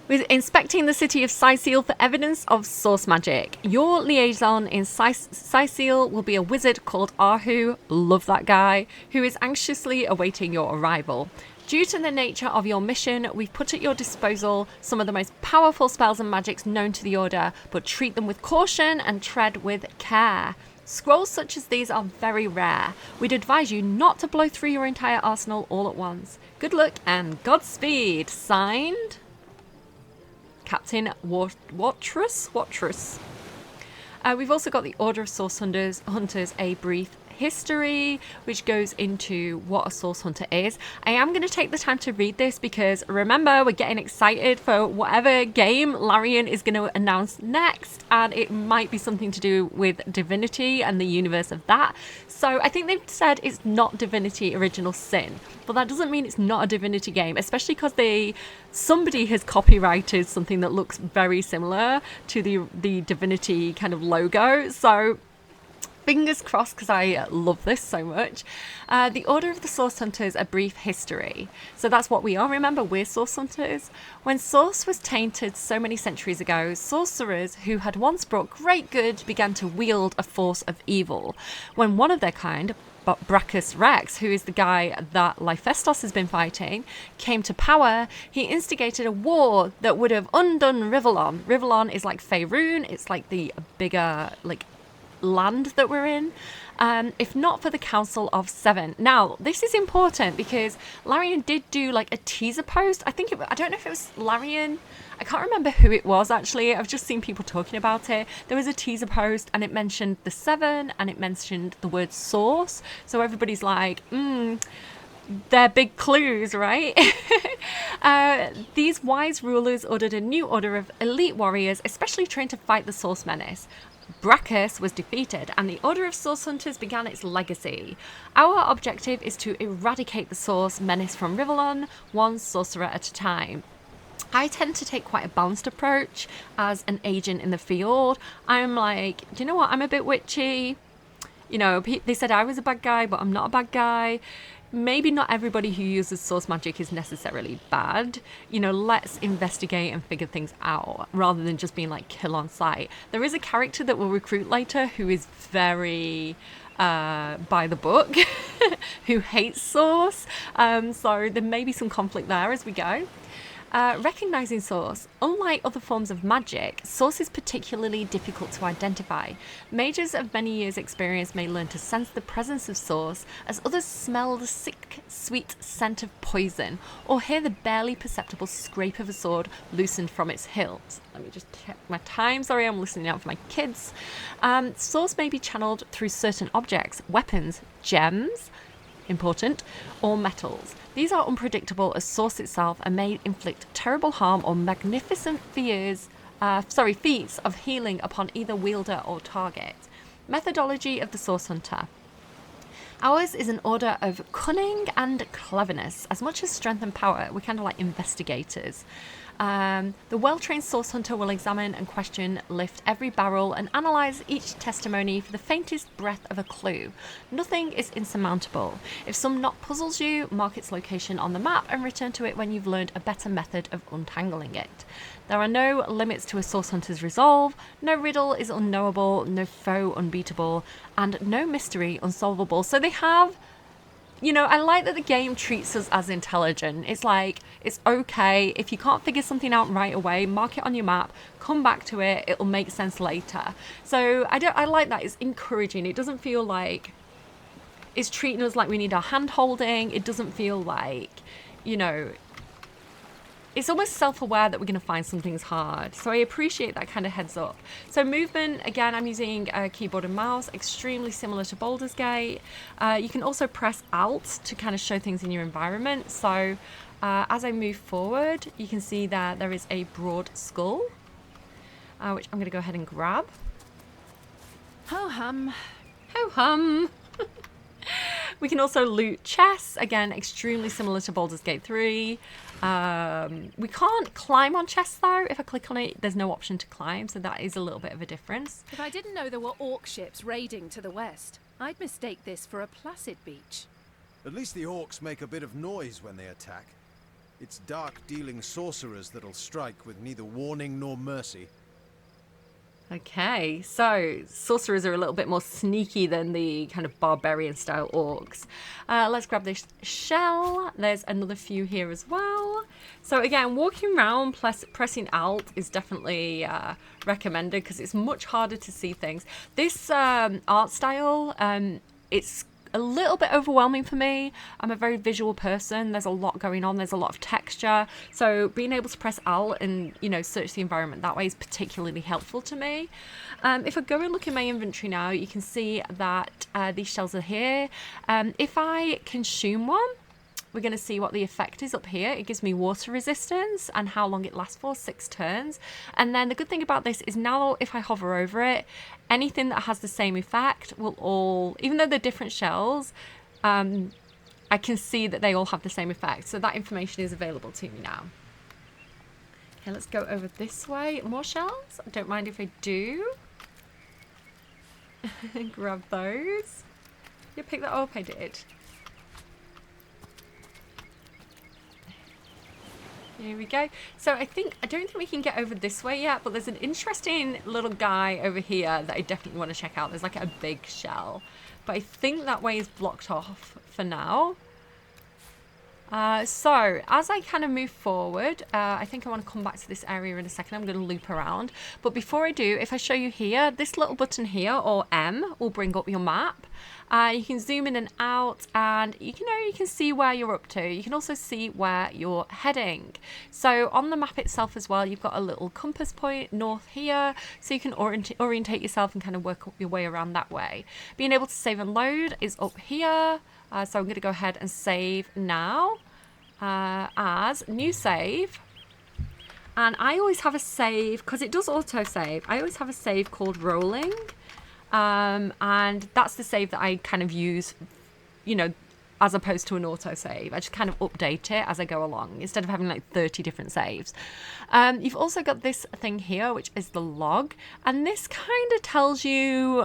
[SPEAKER 1] With inspecting the city of Sicil for evidence of source magic. Your liaison in Sicil will be a wizard called Arhu, love that guy, who is anxiously awaiting your arrival. Due to the nature of your mission, we've put at your disposal some of the most powerful spells and magics known to the Order, but treat them with caution and tread with care. Scrolls such as these are very rare. We'd advise you not to blow through your entire arsenal all at once. Good luck and Godspeed. Signed, Captain Watrous. We've also got the Order of Source Hunters, a brief history, which goes into what a source hunter is. I am going to take the time to read this because remember, we're getting excited for whatever game Larian is going to announce next, and it might be something to do with Divinity and the universe of that. So I think they've said it's not Divinity Original Sin, but that doesn't mean it's not a Divinity game, especially because somebody has copyrighted something that looks very similar to the Divinity kind of logo. So fingers crossed, because I love this so much. The Order of the Source Hunters, a brief history. So that's what we are. Remember, we're Source Hunters. When Source was tainted so many centuries ago, sorcerers who had once brought great good began to wield a force of evil. When one of their kind, Brachus Rex, who is the guy that Lifestos has been fighting, came to power, he instigated a war that would have undone Rivellon. Rivellon is like Faerun. It's like the bigger, like, land that we're in. if not for the Council of Seven. Now, this is important because Larian did do like a teaser post. I don't know if it was Larian. I can't remember who it was actually. I've just seen people talking about it. There was a teaser post and it mentioned the Seven and it mentioned the word source. So everybody's like, they're big clues, right? These wise rulers ordered a new order of elite warriors, especially trained to fight the Source Menace. Brachus was defeated and the Order of Source Hunters began its legacy. Our objective is to eradicate the Source Menace from Rivellon, one sorcerer at a time. I tend to take quite a balanced approach as an agent in the field. I'm like, do you know what? I'm a bit witchy. You know, they said I was a bad guy, but I'm not a bad guy. Maybe not everybody who uses source magic is necessarily bad. You know, let's investigate and figure things out rather than just being like kill on sight. There is a character that we'll recruit later who is very by the book, who hates source. So there may be some conflict there as we go. Recognizing source. Unlike other forms of magic, source is particularly difficult to identify. Mages of many years' experience may learn to sense the presence of source as others smell the sick, sweet scent of poison or hear the barely perceptible scrape of a sword loosened from its hilt. Let me just check my time. Sorry, I'm listening out for my kids. Source may be channeled through certain objects, weapons, gems, important, or metals. These are unpredictable as source itself and may inflict terrible harm or magnificent feats of healing upon either wielder or target. Methodology of the Source Hunter. Ours is an order of cunning and cleverness, as much as strength and power. We're kind of like investigators. The well-trained source hunter will examine and question, lift every barrel and analyze each testimony for the faintest breath of a clue. Nothing is insurmountable. If some knot puzzles you, mark its location on the map and return to it when you've learned a better method of untangling it. There are no limits to a source hunter's resolve, no riddle is unknowable, no foe unbeatable, and no mystery unsolvable. So they have, you know, I like that the game treats us as intelligent. It's like, it's okay. If you can't figure something out right away, mark it on your map, come back to it, it'll make sense later. So I like that. It's encouraging. It doesn't feel like it's treating us like we need our hand holding. It doesn't feel like, you know, it's almost self-aware that we're going to find some things hard. So I appreciate that kind of heads up. So movement, again, I'm using a keyboard and mouse, extremely similar to Baldur's Gate. You can also press Alt to kind of show things in your environment. So as I move forward, you can see that there is a broad skull, which I'm going to go ahead and grab.
[SPEAKER 2] Ho-hum.
[SPEAKER 1] Ho-hum. We can also loot chests, again, extremely similar to Baldur's Gate 3. We can't climb on chests though. If I click on it, there's no option to climb, so that is a little bit of a difference.
[SPEAKER 2] If I didn't know there were orc ships raiding to the west, I'd mistake this for a placid beach.
[SPEAKER 5] At least the orcs make a bit of noise when they attack. It's dark-dealing sorcerers that'll strike with neither warning nor mercy.
[SPEAKER 1] Okay, so sorcerers are a little bit more sneaky than the kind of barbarian style orcs. Let's grab this shell. There's another few here as well. So again, walking around pressing Alt is definitely recommended because it's much harder to see things. This art style, it's a little bit overwhelming for me. I'm a very visual person. There's a lot going on. There's a lot of texture. So being able to press Alt and, you know, search the environment that way is particularly helpful to me. If I go and look in my inventory now, you can see that these shells are here. If I consume one, we're going to see what the effect is up here. It gives me water resistance and how long it lasts for, 6 turns. And then the good thing about this is now if I hover over it, anything that has the same effect will all, even though they're different shells, I can see that they all have the same effect. So that information is available to me now. Okay, let's go over this way. More shells? I don't mind if I do. Grab those. You pick that up? I did. Here we go. So I don't think we can get over this way yet, but there's an interesting little guy over here that I definitely want to check out. There's like a big shell, but I think that way is blocked off for now. So as I kind of move forward, I think I want to come back to this area in a second. I'm going to loop around. But before I do, if I show you here, this little button here, or M, will bring up your map. You can zoom in and out, and you can see where you're up to. You can also see where you're heading. So on the map itself as well, you've got a little compass point north here, so you can orientate yourself and kind of work your way around that way. Being able to save and load is up here. So I'm going to go ahead and save now as new save. And I always have a save, because it does auto save, I always have a save called rolling. And that's the save that I kind of use, as opposed to an auto save. I just kind of update it as I go along instead of having like 30 different saves. You've also got this thing here, which is the log, and this kind of tells you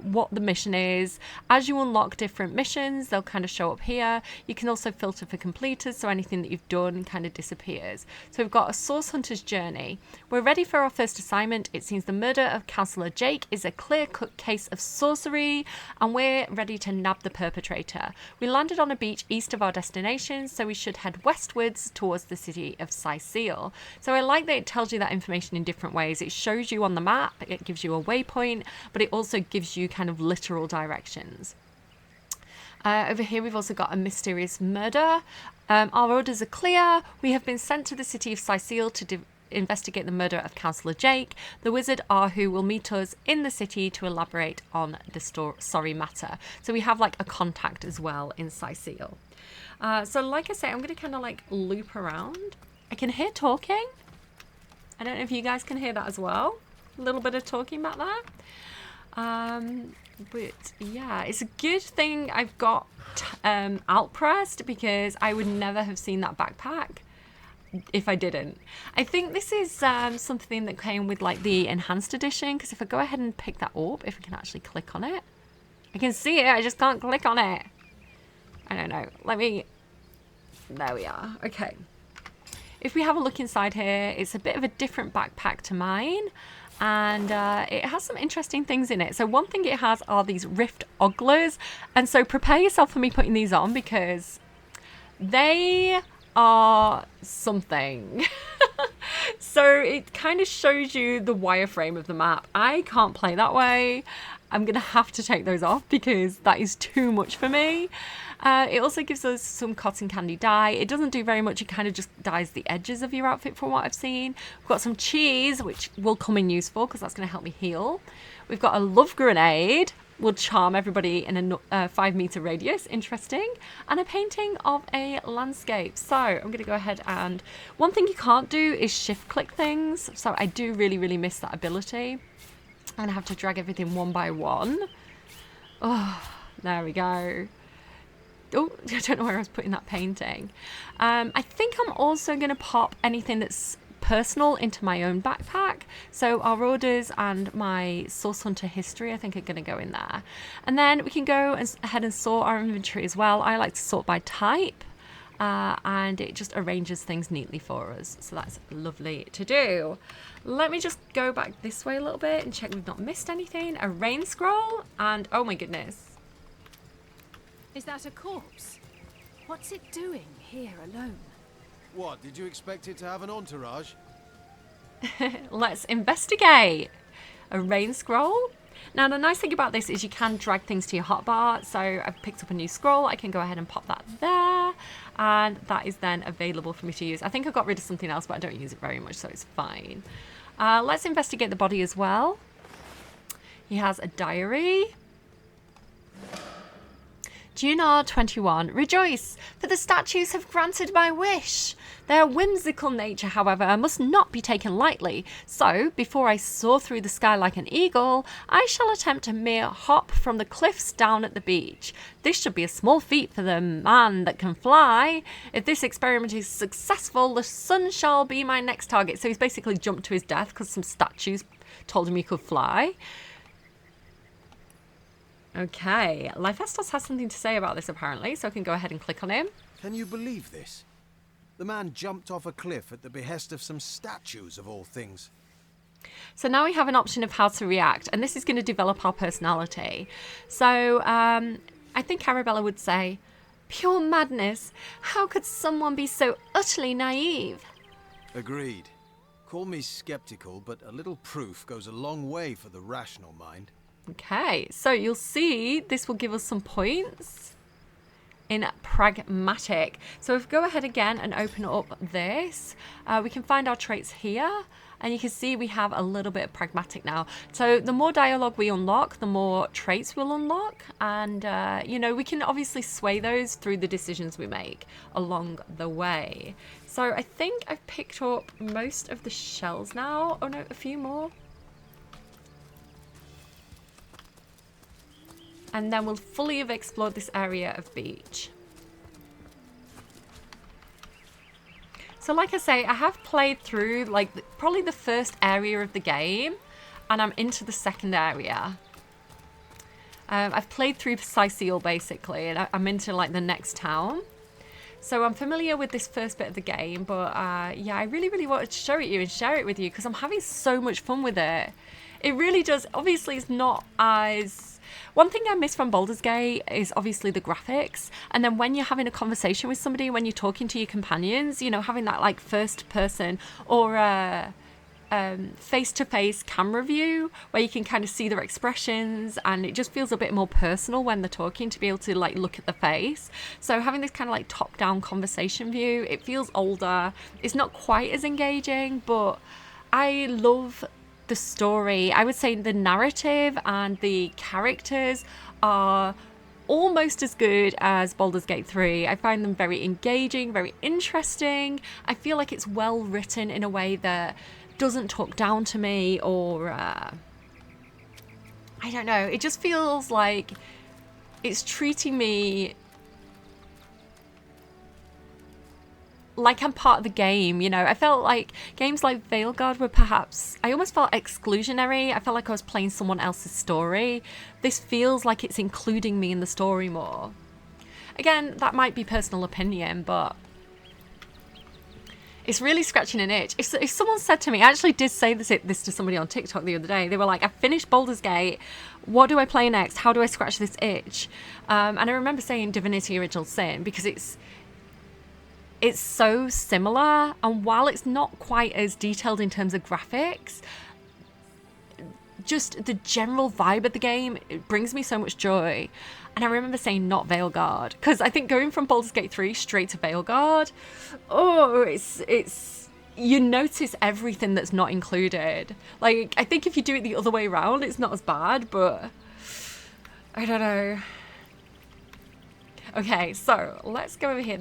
[SPEAKER 1] what the mission is. As you unlock different missions, they'll kind of show up here. You can also filter for completers, so anything that you've done kind of disappears. So we've got a source hunter's journey. We're ready for our first assignment. It seems the murder of Councillor Jake is a clear-cut case of sorcery, and we're ready to nab the perpetrator. We landed on a beach east of our destination, so we should head westwards towards the city of Sicile. So I like that it tells you that information in different ways. It shows you on the map, it gives you a waypoint, but it also gives you kind of literal directions. Over here we've also got a mysterious murder. Our orders are clear. We have been sent to the city of Sicile to investigate the murder of Councillor Jake. The wizard Ahu will meet us in the city to elaborate on the sorry matter. So we have like a contact as well in Sicile. So like I say, I'm going to kind of like loop around. I can hear talking. I don't know if you guys can hear that as well. A little bit of talking back there. But yeah, it's a good thing I've got alt pressed, because I would never have seen that backpack if I didn't. I think this is something that came with like the enhanced edition, because if I go ahead and pick that up, if I can actually click on it, I can see it, I just can't click on it. I don't know, there we are. Okay, if we have a look inside here, it's a bit of a different backpack to mine, and it has some interesting things in it. So one thing it has are these rift oglers, and so prepare yourself for me putting these on, because they are something. So it kind of shows you the wireframe of the map. I can't play that way. I'm gonna have to take those off because that is too much for me. It also gives us some cotton candy dye. It doesn't do very much, it kind of just dyes the edges of your outfit from what I've seen. We've got some cheese, which will come in useful because that's going to help me heal. We've got a love grenade, will charm everybody in a 5-meter radius, interesting, and a painting of a landscape. So I'm going to go ahead, and one thing you can't do is shift click things, so I do really miss that ability. I'm going to have to drag everything one by one. Oh, there we go. Oh, I don't know where I was putting that painting. I think I'm also going to pop anything that's personal into my own backpack. So our orders and my source hunter history, I think, are going to go in there. And then we can go ahead and sort our inventory as well. I like to sort by type, and it just arranges things neatly for us. So that's lovely to do. Let me just go back this way a little bit and check we've not missed anything. A rain scroll, and oh my goodness.
[SPEAKER 2] Is that a corpse? What's it doing here alone?
[SPEAKER 5] What, did you expect it to have an entourage?
[SPEAKER 1] Let's investigate. A rain scroll. Now the nice thing about this is you can drag things to your hotbar. So I've picked up a new scroll. I can go ahead and pop that there, and that is then available for me to use. I think I got rid of something else, but I don't use it very much, so it's fine. Let's investigate the body as well. He has a diary. Junar 21, rejoice, for the statues have granted my wish. Their whimsical nature, however, must not be taken lightly. So, before I soar through the sky like an eagle, I shall attempt a mere hop from the cliffs down at the beach. This should be a small feat for the man that can fly. If this experiment is successful, the sun shall be my next target. So he's basically jumped to his death because some statues told him he could fly. Okay, Lifestos has something to say about this apparently, so I can go ahead and click on him.
[SPEAKER 5] Can you believe this? The man jumped off a cliff at the behest of some statues, of all things.
[SPEAKER 1] So now we have an option of how to react, and this is going to develop our personality. So I think Arabella would say, Pure madness. How could someone be so utterly naive?
[SPEAKER 5] Agreed. Call me skeptical, but a little proof goes a long way for the rational mind.
[SPEAKER 1] Okay, so you'll see this will give us some points in pragmatic. So if we go ahead again and open up this, we can find our traits here, and you can see we have a little bit of pragmatic now. So the more dialogue we unlock, the more traits we'll unlock, and you know, we can obviously sway those through the decisions we make along the way. So I think I've picked up most of the shells now. Oh no, a few more. And then we'll fully have explored this area of beach. So like I say, I have played through like probably the first area of the game, and I'm into the second area. I've played through Sicil basically, and I'm into like the next town. So I'm familiar with this first bit of the game, but yeah, I really wanted to show it you and share it with you because I'm having so much fun with it. It really does. Obviously, it's not as... One thing I miss from Baldur's Gate is obviously the graphics. And then when you're having a conversation with somebody, when you're talking to your companions, you know, having that like first person or face-to-face camera view where you can kind of see their expressions, and it just feels a bit more personal when they're talking to be able to like look at the face. So having this kind of like top-down conversation view, it feels older. It's not quite as engaging, but I love the story. I would say the narrative and the characters are almost as good as Baldur's Gate 3. I find them very engaging, very interesting. I feel like it's well written in a way that doesn't talk down to me or I don't know. It just feels like it's treating me like I'm part of the game, you know. I felt like games like Veilguard were perhaps, I almost felt exclusionary. I felt like I was playing someone else's story. This feels like it's including me in the story more. Again, that might be personal opinion, but it's really scratching an itch. If someone said to me, I actually did say this to somebody on TikTok the other day. They were like, I finished Baldur's Gate. What do I play next? How do I scratch this itch? And I remember saying Divinity Original Sin because it's so similar, and while it's not quite as detailed in terms of graphics, just the general vibe of the game, it brings me so much joy. And I remember saying not Veilguard, because I think going from Baldur's Gate 3 straight to Veilguard, oh, it's you notice everything that's not included. Like, I think if you do it the other way around, it's not as bad, but I don't know. Okay, so let's go over here.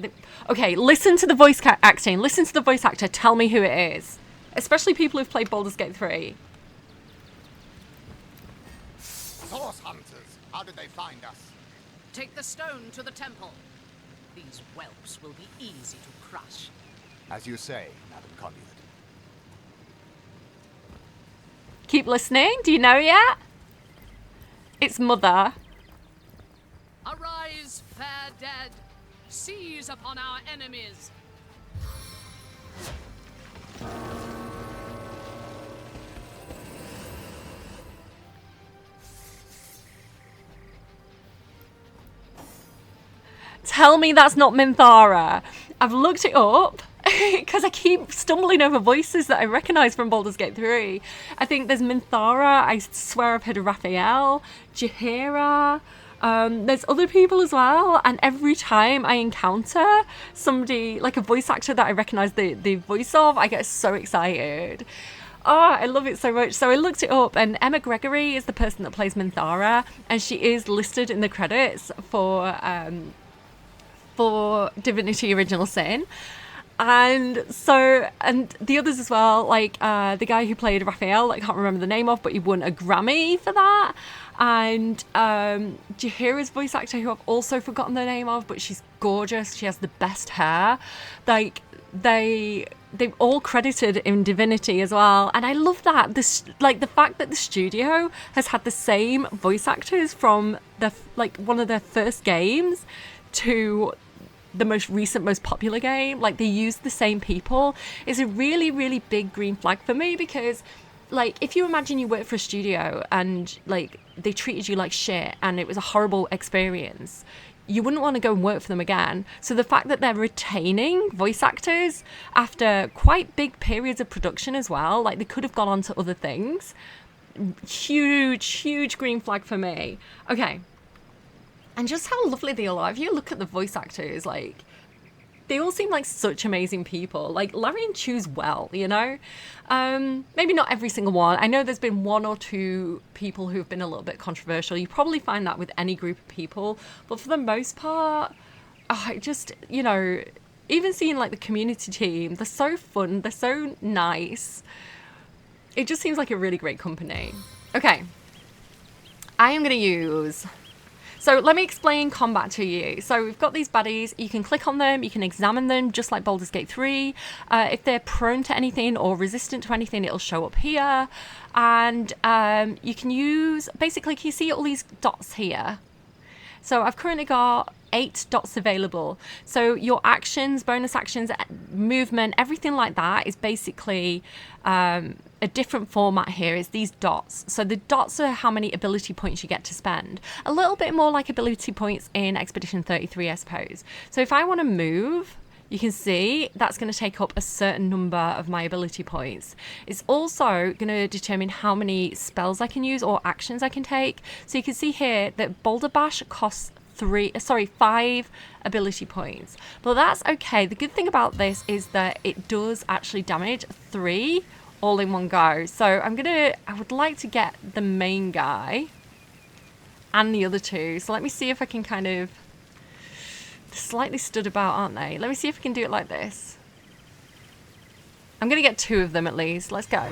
[SPEAKER 1] Okay, listen to the voice acting. Listen to the voice actor. Tell me who it is. Especially people who've played Baldur's Gate 3.
[SPEAKER 8] Source hunters, how did they find us?
[SPEAKER 2] Take the stone to the temple. These whelps will be easy to crush.
[SPEAKER 8] As you say, Madam Collier.
[SPEAKER 1] Keep listening. Do you know yet? It's Mother.
[SPEAKER 2] Arise, fair dead. Seize upon our enemies.
[SPEAKER 1] Tell me that's not Minthara. I've looked it up because I keep stumbling over voices that I recognise from Baldur's Gate 3. I think there's Minthara. I swear I've heard of Raphael, Jaheira. There's other people as well, and every time I encounter somebody, like a voice actor that I recognise the voice of, I get so excited. Oh, I love it so much. So I looked it up, and Emma Gregory is the person that plays Minthara, and she is listed in the credits for Divinity Original Sin. And so, and the others as well, like the guy who played Raphael, I can't remember the name of, but he won a Grammy for that. And Jaheira's voice actor, who I've also forgotten the name of, but she's gorgeous. She has the best hair. Like, they've all credited in Divinity as well, and I love that. This, like, the fact that the studio has had the same voice actors from the one of their first games to the most recent, most popular game. Like, they use the same people is a really, really big green flag for me, because, like, if you imagine you work for a studio and, like, they treated you like shit and it was a horrible experience, you wouldn't want to go and work for them again. So the fact that they're retaining voice actors after quite big periods of production as well, like they could have gone on to other things. Huge green flag for me. Okay. And just how lovely they all are. If you look at the voice actors, like, they all seem like such amazing people. Like, Larian choose well, you know? Maybe not every single one. I know there's been one or two people who've been a little bit controversial. You probably find that with any group of people. But for the most part, I just, you know, even seeing like the community team, they're so fun. They're so nice. It just seems like a really great company. Okay. I am going to use... So let me explain combat to you. So we've got these baddies. You can click on them. You can examine them just like Baldur's Gate 3. If they're prone to anything or resistant to anything, it'll show up here. And you can use... Basically, can you see all these dots here? So I've currently got 8 dots available. So your actions, bonus actions, movement, everything like that is basically a different format here. Is these dots. So the dots are how many ability points you get to spend. A little bit more like ability points in Expedition 33, I suppose. So if I want to move, you can see that's going to take up a certain number of my ability points. It's also going to determine how many spells I can use or actions I can take. So you can see here that Boulder Bash costs 5 ability points. But that's okay. The good thing about this is that it does actually damage 3 all in one go. So I would like to get the main guy and the other 2. So let me see if I can kind of... Slightly stood about, aren't they? Let me see if I can do it like this. I'm going to get 2 of them at least. Let's go.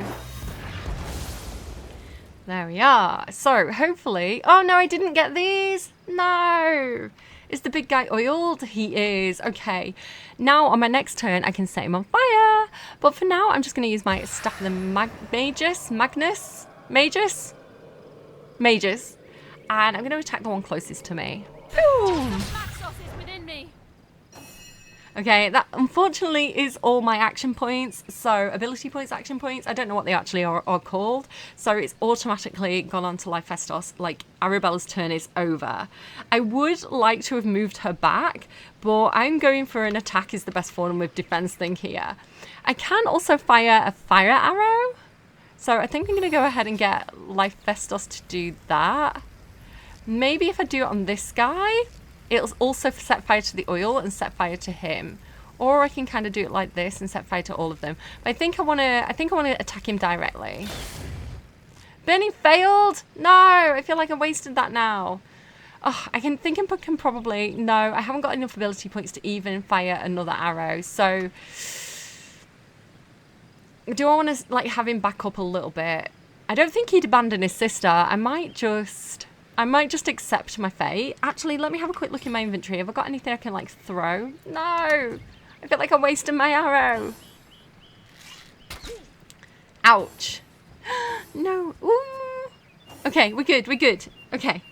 [SPEAKER 1] There we are. So hopefully... Oh no, I didn't get these. No. Is the big guy oiled? He is. Okay. Now on my next turn, I can set him on fire. But for now, I'm just going to use my Staff of the Magus. And I'm going to attack the one closest to me. Boom. Okay, that unfortunately is all my action points. So ability points, action points, I don't know what they actually are called. So it's automatically gone on to Lifestos, like Arabella's turn is over. I would like to have moved her back, but I'm going for an attack is the best form with defense thing here. I can also fire a fire arrow. So I think I'm going to go ahead and get Lifestos to do that. Maybe if I do it on this guy, it'll also set fire to the oil and set fire to him. Or I can kind of do it like this and set fire to all of them. But I think I want to attack him directly. Burning failed! No! I feel like I wasted that now. Oh, I can probably... No, I haven't got enough ability points to even fire another arrow. So... Do I want to like have him back up a little bit? I don't think he'd abandon his sister. I might just accept my fate. Actually, let me have a quick look in my inventory. Have I got anything I can, like, throw? No! I feel like I'm wasting my arrow. Ouch. No. Ooh. Okay, we're good. Okay.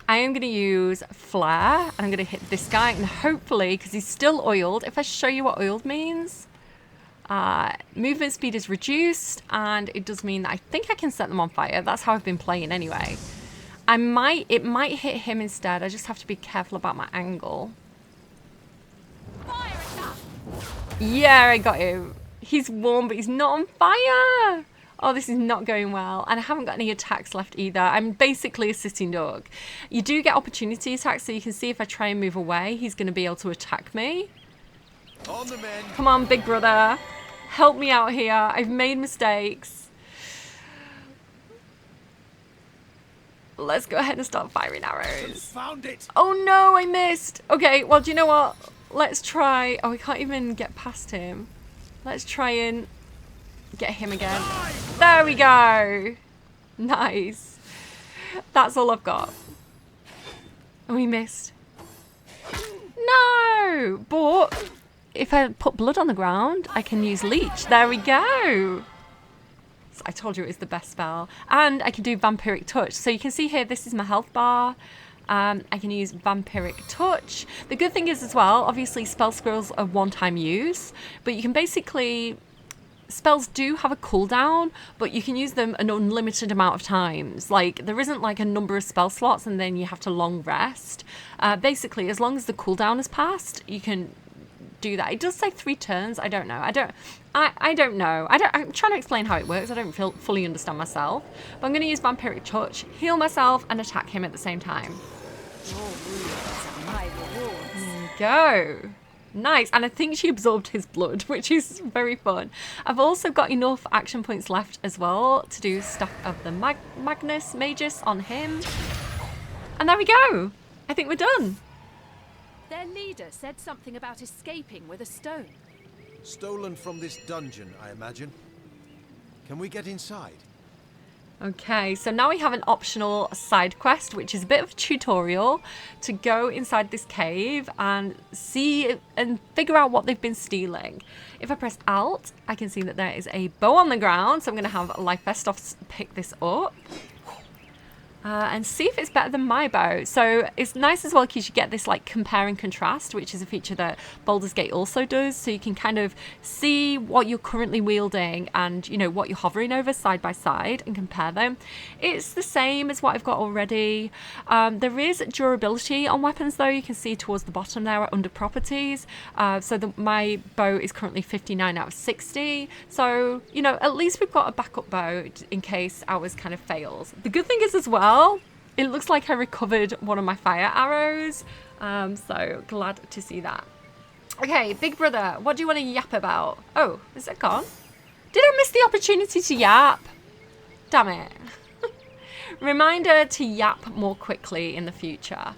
[SPEAKER 1] I am going to use Flare, and I'm going to hit this guy, and hopefully, because he's still oiled, if I show you what oiled means, movement speed is reduced, and it does mean that I think I can set them on fire. That's how I've been playing anyway. It might hit him instead. I just have to be careful about my angle. Yeah, I got him. He's warm, but he's not on fire. Oh, this is not going well. And I haven't got any attacks left either. I'm basically a sitting dog. You do get opportunity attacks, so you can see if I try and move away, he's going to be able to attack me.
[SPEAKER 5] On the men.
[SPEAKER 1] Come on, big brother. Help me out here. I've made mistakes. Let's go ahead and start firing arrows.
[SPEAKER 5] Found it.
[SPEAKER 1] Oh no, I missed. Okay, well, do you know what? Let's try. Oh, we can't even get past him. Let's try and get him again. There we go. Nice. That's all I've got. Oh, he missed. No, but if I put blood on the ground, I can use leech. There we go. I told you it was the best spell. And I can do Vampiric Touch. So you can see here, this is my health bar. I can use Vampiric Touch. The good thing is as well, obviously spell scrolls are one-time use, but you can basically spells do have a cooldown, but you can use them an unlimited amount of times. Like, there isn't like a number of spell slots and then you have to long rest. Basically, as long as the cooldown has passed, you can do that. It does say 3 turns. I don't know. I don't know. I'm trying to explain how it works. I don't fully understand myself. But I'm going to use Vampiric Touch, heal myself, and attack him at the same time.
[SPEAKER 2] My rewards.
[SPEAKER 1] There you go. Nice. And I think she absorbed his blood, which is very fun. I've also got enough action points left as well to do Staff of the Magus on him. And there we go. I think we're done.
[SPEAKER 2] Their leader said something about escaping with a stone.
[SPEAKER 5] Stolen from this dungeon, I imagine. Can we get inside?
[SPEAKER 1] Okay, so now we have an optional side quest, which is a bit of a tutorial to go inside this cave and see and figure out what they've been stealing. If I press Alt, I can see that there is a bow on the ground, so I'm going to have Lifestos pick this up. And see if it's better than my bow. So it's nice as well because you get this like compare and contrast, which is a feature that Baldur's Gate also does. So you can kind of see what you're currently wielding and, you know, what you're hovering over side by side and compare them. It's the same as what I've got already. There is durability on weapons though. You can see towards the bottom there under properties. My bow is currently 59 out of 60. So, you know, at least we've got a backup bow in case ours kind of fails. The good thing is as well, it looks like I recovered one of my fire arrows, so glad to see that. Okay, big brother, what do you want to yap about? Oh, is it gone? Did I miss the opportunity to yap? Damn it. Reminder to yap more quickly in the future.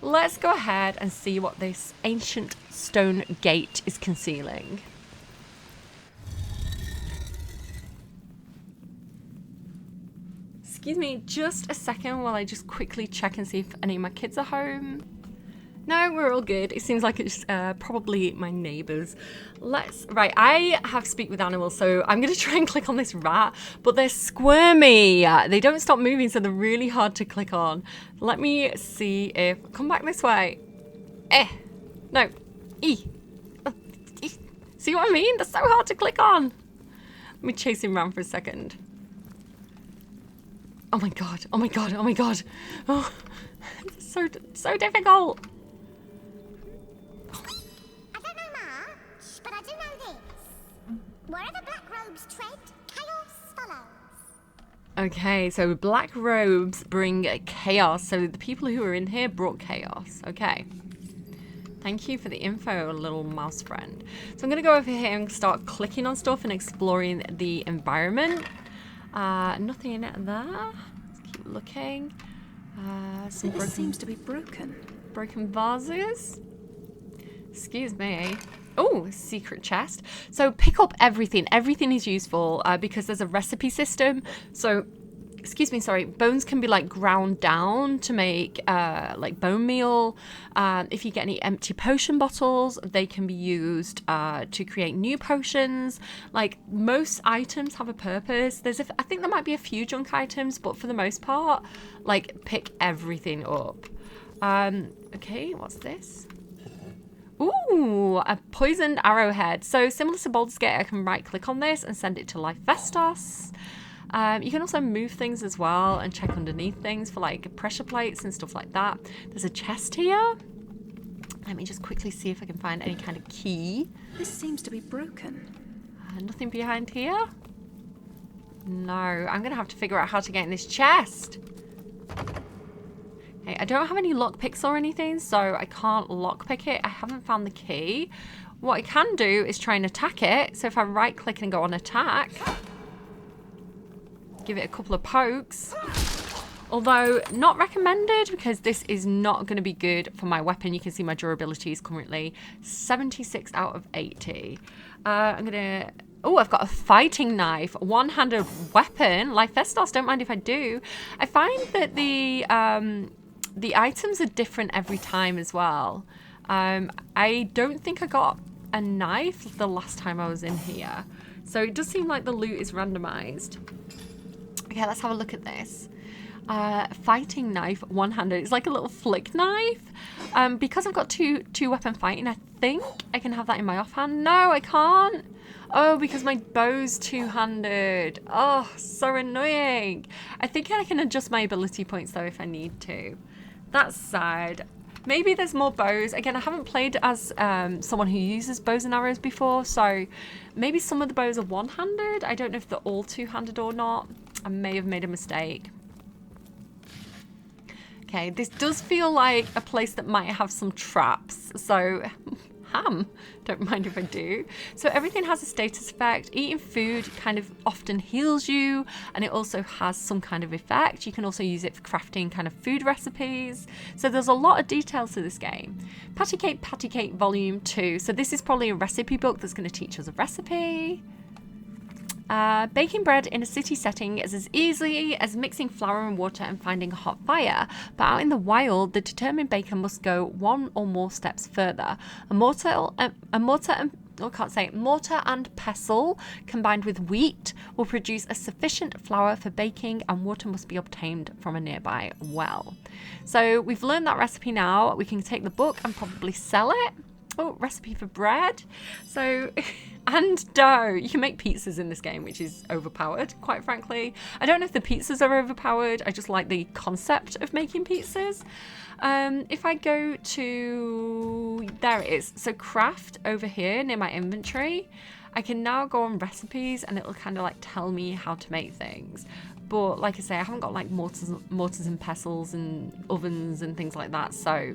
[SPEAKER 1] Let's go ahead and see what this ancient stone gate is concealing. Excuse me just a second while I just quickly check and see if any of my kids are home. No, we're all good. It seems like it's probably my neighbours. Right, I have Speak with Animals, so I'm going to try and click on this rat, but they're squirmy. They don't stop moving, so they're really hard to click on. Let me see if... Come back this way. No. See what I mean? They're so hard to click on. Let me chase him around for a second. Oh my god, oh my god, oh my god. Oh, it's so difficult.
[SPEAKER 9] I don't know much, but I do know this. Wherever black robes tread, chaos follows.
[SPEAKER 1] Okay, so black robes bring chaos. So the people who are in here brought chaos. Okay. Thank you for the info, little mouse friend. So I'm going to go over here and start clicking on stuff and exploring the environment. Nothing in it there. Let's keep looking.
[SPEAKER 2] This seems to be broken.
[SPEAKER 1] Broken vases. Excuse me. Oh, secret chest. So pick up everything. Everything is useful because there's a recipe system. So, excuse me, sorry. Bones can be like ground down to make like bone meal. If you get any empty potion bottles, they can be used to create new potions. Like most items have a purpose. I think there might be a few junk items, but for the most part, like pick everything up. Okay, what's this? Ooh, a poisoned arrowhead. So similar to Baldur's Gate, I can right click on this and send it to Lifestos. You can also move things as well and check underneath things for like pressure plates and stuff like that. There's a chest here. Let me just quickly see if I can find any kind of key.
[SPEAKER 2] This seems to be broken.
[SPEAKER 1] Nothing behind here? No, I'm going to have to figure out how to get in this chest. Okay, I don't have any lockpicks or anything, so I can't lockpick it. I haven't found the key. What I can do is try and attack it. So if I right click and go on attack, give it a couple of pokes. Although not recommended because this is not going to be good for my weapon. You can see my durability is currently 76 out of 80. I'm going to... Oh, I've got a fighting knife, one-handed weapon. Lifestos, don't mind if I do. I find that the items are different every time as well. I don't think I got a knife the last time I was in here. So it does seem like the loot is randomized. Okay, let's have a look at this. Fighting knife, one-handed. It's like a little flick knife. Because I've got two weapon fighting, I think I can have that in my offhand. No, I can't. Oh, because my bow's two-handed. Oh, so annoying. I think I can adjust my ability points though if I need to. That's sad. Maybe there's more bows. Again, I haven't played as someone who uses bows and arrows before, so maybe some of the bows are one-handed. I don't know if they're all two-handed or not. I may have made a mistake. Okay, this does feel like a place that might have some traps, so don't mind if I do. So everything has a status effect. Eating food kind of often heals you, and it also has some kind of effect. You can also use it for crafting kind of food recipes. So there's a lot of details to this game. Patty Cake Volume 2. So this is probably a recipe book that's going to teach us a recipe. Baking bread in a city setting is as easy as mixing flour and water and finding a hot fire, but out in the wild, the determined baker must go one or more steps further. Mortar and pestle combined with wheat will produce a sufficient flour for baking, and water must be obtained from a nearby well. So we've learned that recipe now. We can take the book and probably sell it. Oh, recipe for bread. So, and dough. You can make pizzas in this game, which is overpowered, quite frankly. I don't know if the pizzas are overpowered. I just like the concept of making pizzas. If I go to, there it is. So craft over here near my inventory. I can now go on recipes and it'll kind of like tell me how to make things. But like I say, I haven't got like mortars and pestles and ovens and things like that. So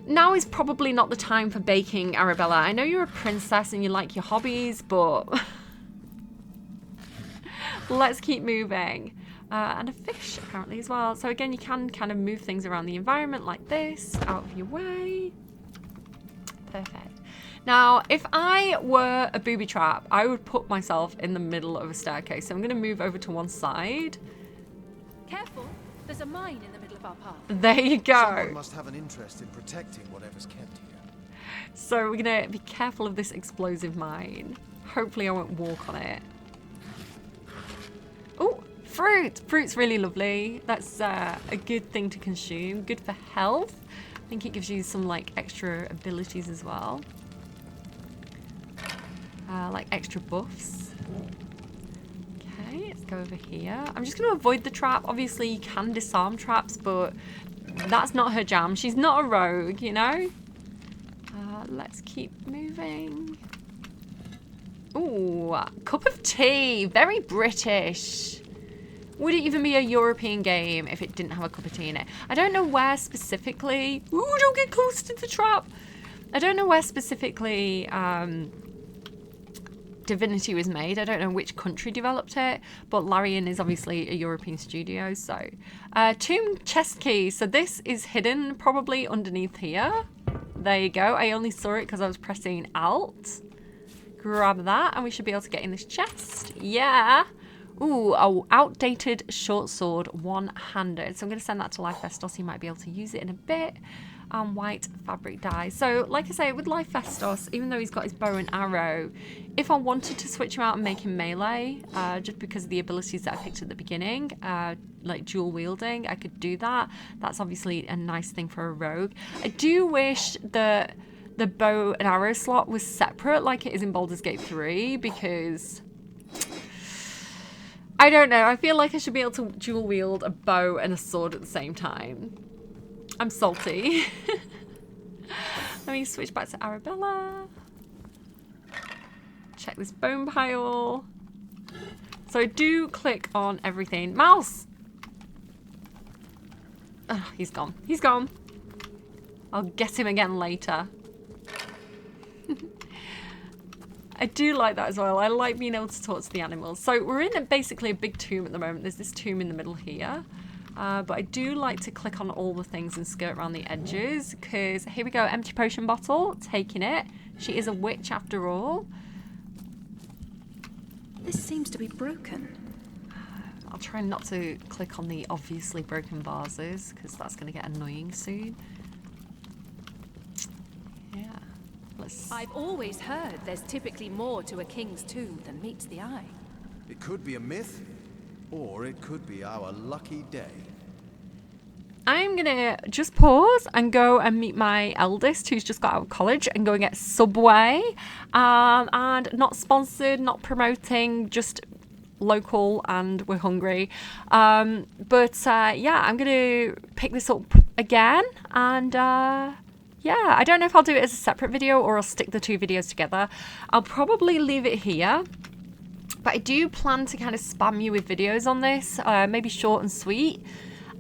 [SPEAKER 1] now is probably not the time for baking, Arabella. I know you're a princess and you like your hobbies, but let's keep moving. And a fish apparently as well. So again, you can kind of move things around the environment like this, out of your way. Perfect. Now, if I were a booby trap, I would put myself in the middle of a staircase. So I'm going to move over to one side.
[SPEAKER 2] Careful, there's a mine in the middle of our path.
[SPEAKER 1] There you go.
[SPEAKER 5] Someone must have an interest in protecting whatever's kept here.
[SPEAKER 1] So we're going to be careful of this explosive mine. Hopefully I won't walk on it. Oh, fruit! Fruit's really lovely. That's a good thing to consume. Good for health. I think it gives you some like extra abilities as well. Like extra buffs. Okay, let's go over here. I'm just going to avoid the trap. Obviously you can disarm traps, but that's not her jam. She's not a rogue, you know? Let's keep moving. Ooh, cup of tea. Very British. Would it even be a European game if it didn't have a cup of tea in it? I don't know where specifically... Ooh, don't get close to the trap. I don't know where specifically Divinity was made. I don't know which country developed it, but Larian is obviously a European studio. So, tomb chest key. So this is hidden probably underneath here. There you go. I only saw it because I was pressing Alt. Grab that and we should be able to get in this chest. Yeah. Ooh, a outdated short sword, one-handed. So I'm going to send that to Life Festos. He might be able to use it in a bit. White fabric dye. So, like I say, with Life Festos, even though he's got his bow and arrow, if I wanted to switch him out and make him melee, just because of the abilities that I picked at the beginning, like dual wielding, I could do that. That's obviously a nice thing for a rogue. I do wish that the bow and arrow slot was separate, like it is in Baldur's Gate 3, because I don't know. I feel like I should be able to dual wield a bow and a sword at the same time. I'm salty. Let me switch back to Arabella. Check this bone pile. So do click on everything. Mouse! Oh, he's gone. He's gone. I'll get him again later. I do like that as well. I like being able to talk to the animals. So we're in basically a big tomb at the moment. There's this tomb in the middle here. But I do like to click on all the things and skirt around the edges, because here we go, empty potion bottle, taking it. She is a witch after all.
[SPEAKER 2] This seems to be broken.
[SPEAKER 1] I'll try not to click on the obviously broken vases, because that's going to get annoying soon. Yeah.
[SPEAKER 2] I've always heard there's typically more to a king's tomb than meets the eye.
[SPEAKER 5] It could be a myth, or it could be our lucky day.
[SPEAKER 1] I'm gonna just pause and go and meet my eldest who's just got out of college and go and get Subway. And not sponsored, not promoting, just local, and we're hungry. Yeah, I'm gonna pick this up again, and yeah, I don't know if I'll do it as a separate video or I'll stick the two videos together. I'll probably leave it here, but I do plan to kind of spam you with videos on this, maybe short and sweet.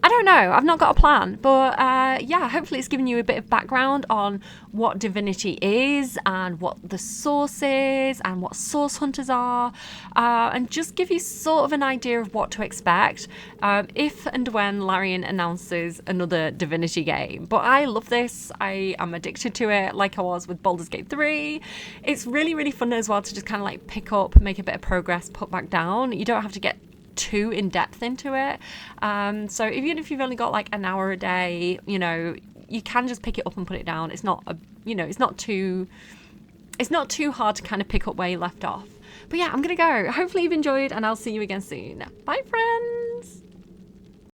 [SPEAKER 1] I don't know, I've not got a plan, but yeah, hopefully it's given you a bit of background on what Divinity is and what the source is and what source hunters are, and just give you sort of an idea of what to expect if and when Larian announces another Divinity game. But I love this, I am addicted to it like I was with Baldur's Gate 3. It's really, really fun as well to just kind of like pick up, make a bit of progress, put back down. You don't have to get too in depth into it, so even if you've only got like an hour a day, you know, you can just pick it up and put it down. It's not a, you know, it's not too hard to kind of pick up where you left off. But yeah, I'm gonna go. Hopefully you've enjoyed, and I'll see you again soon. Bye friends.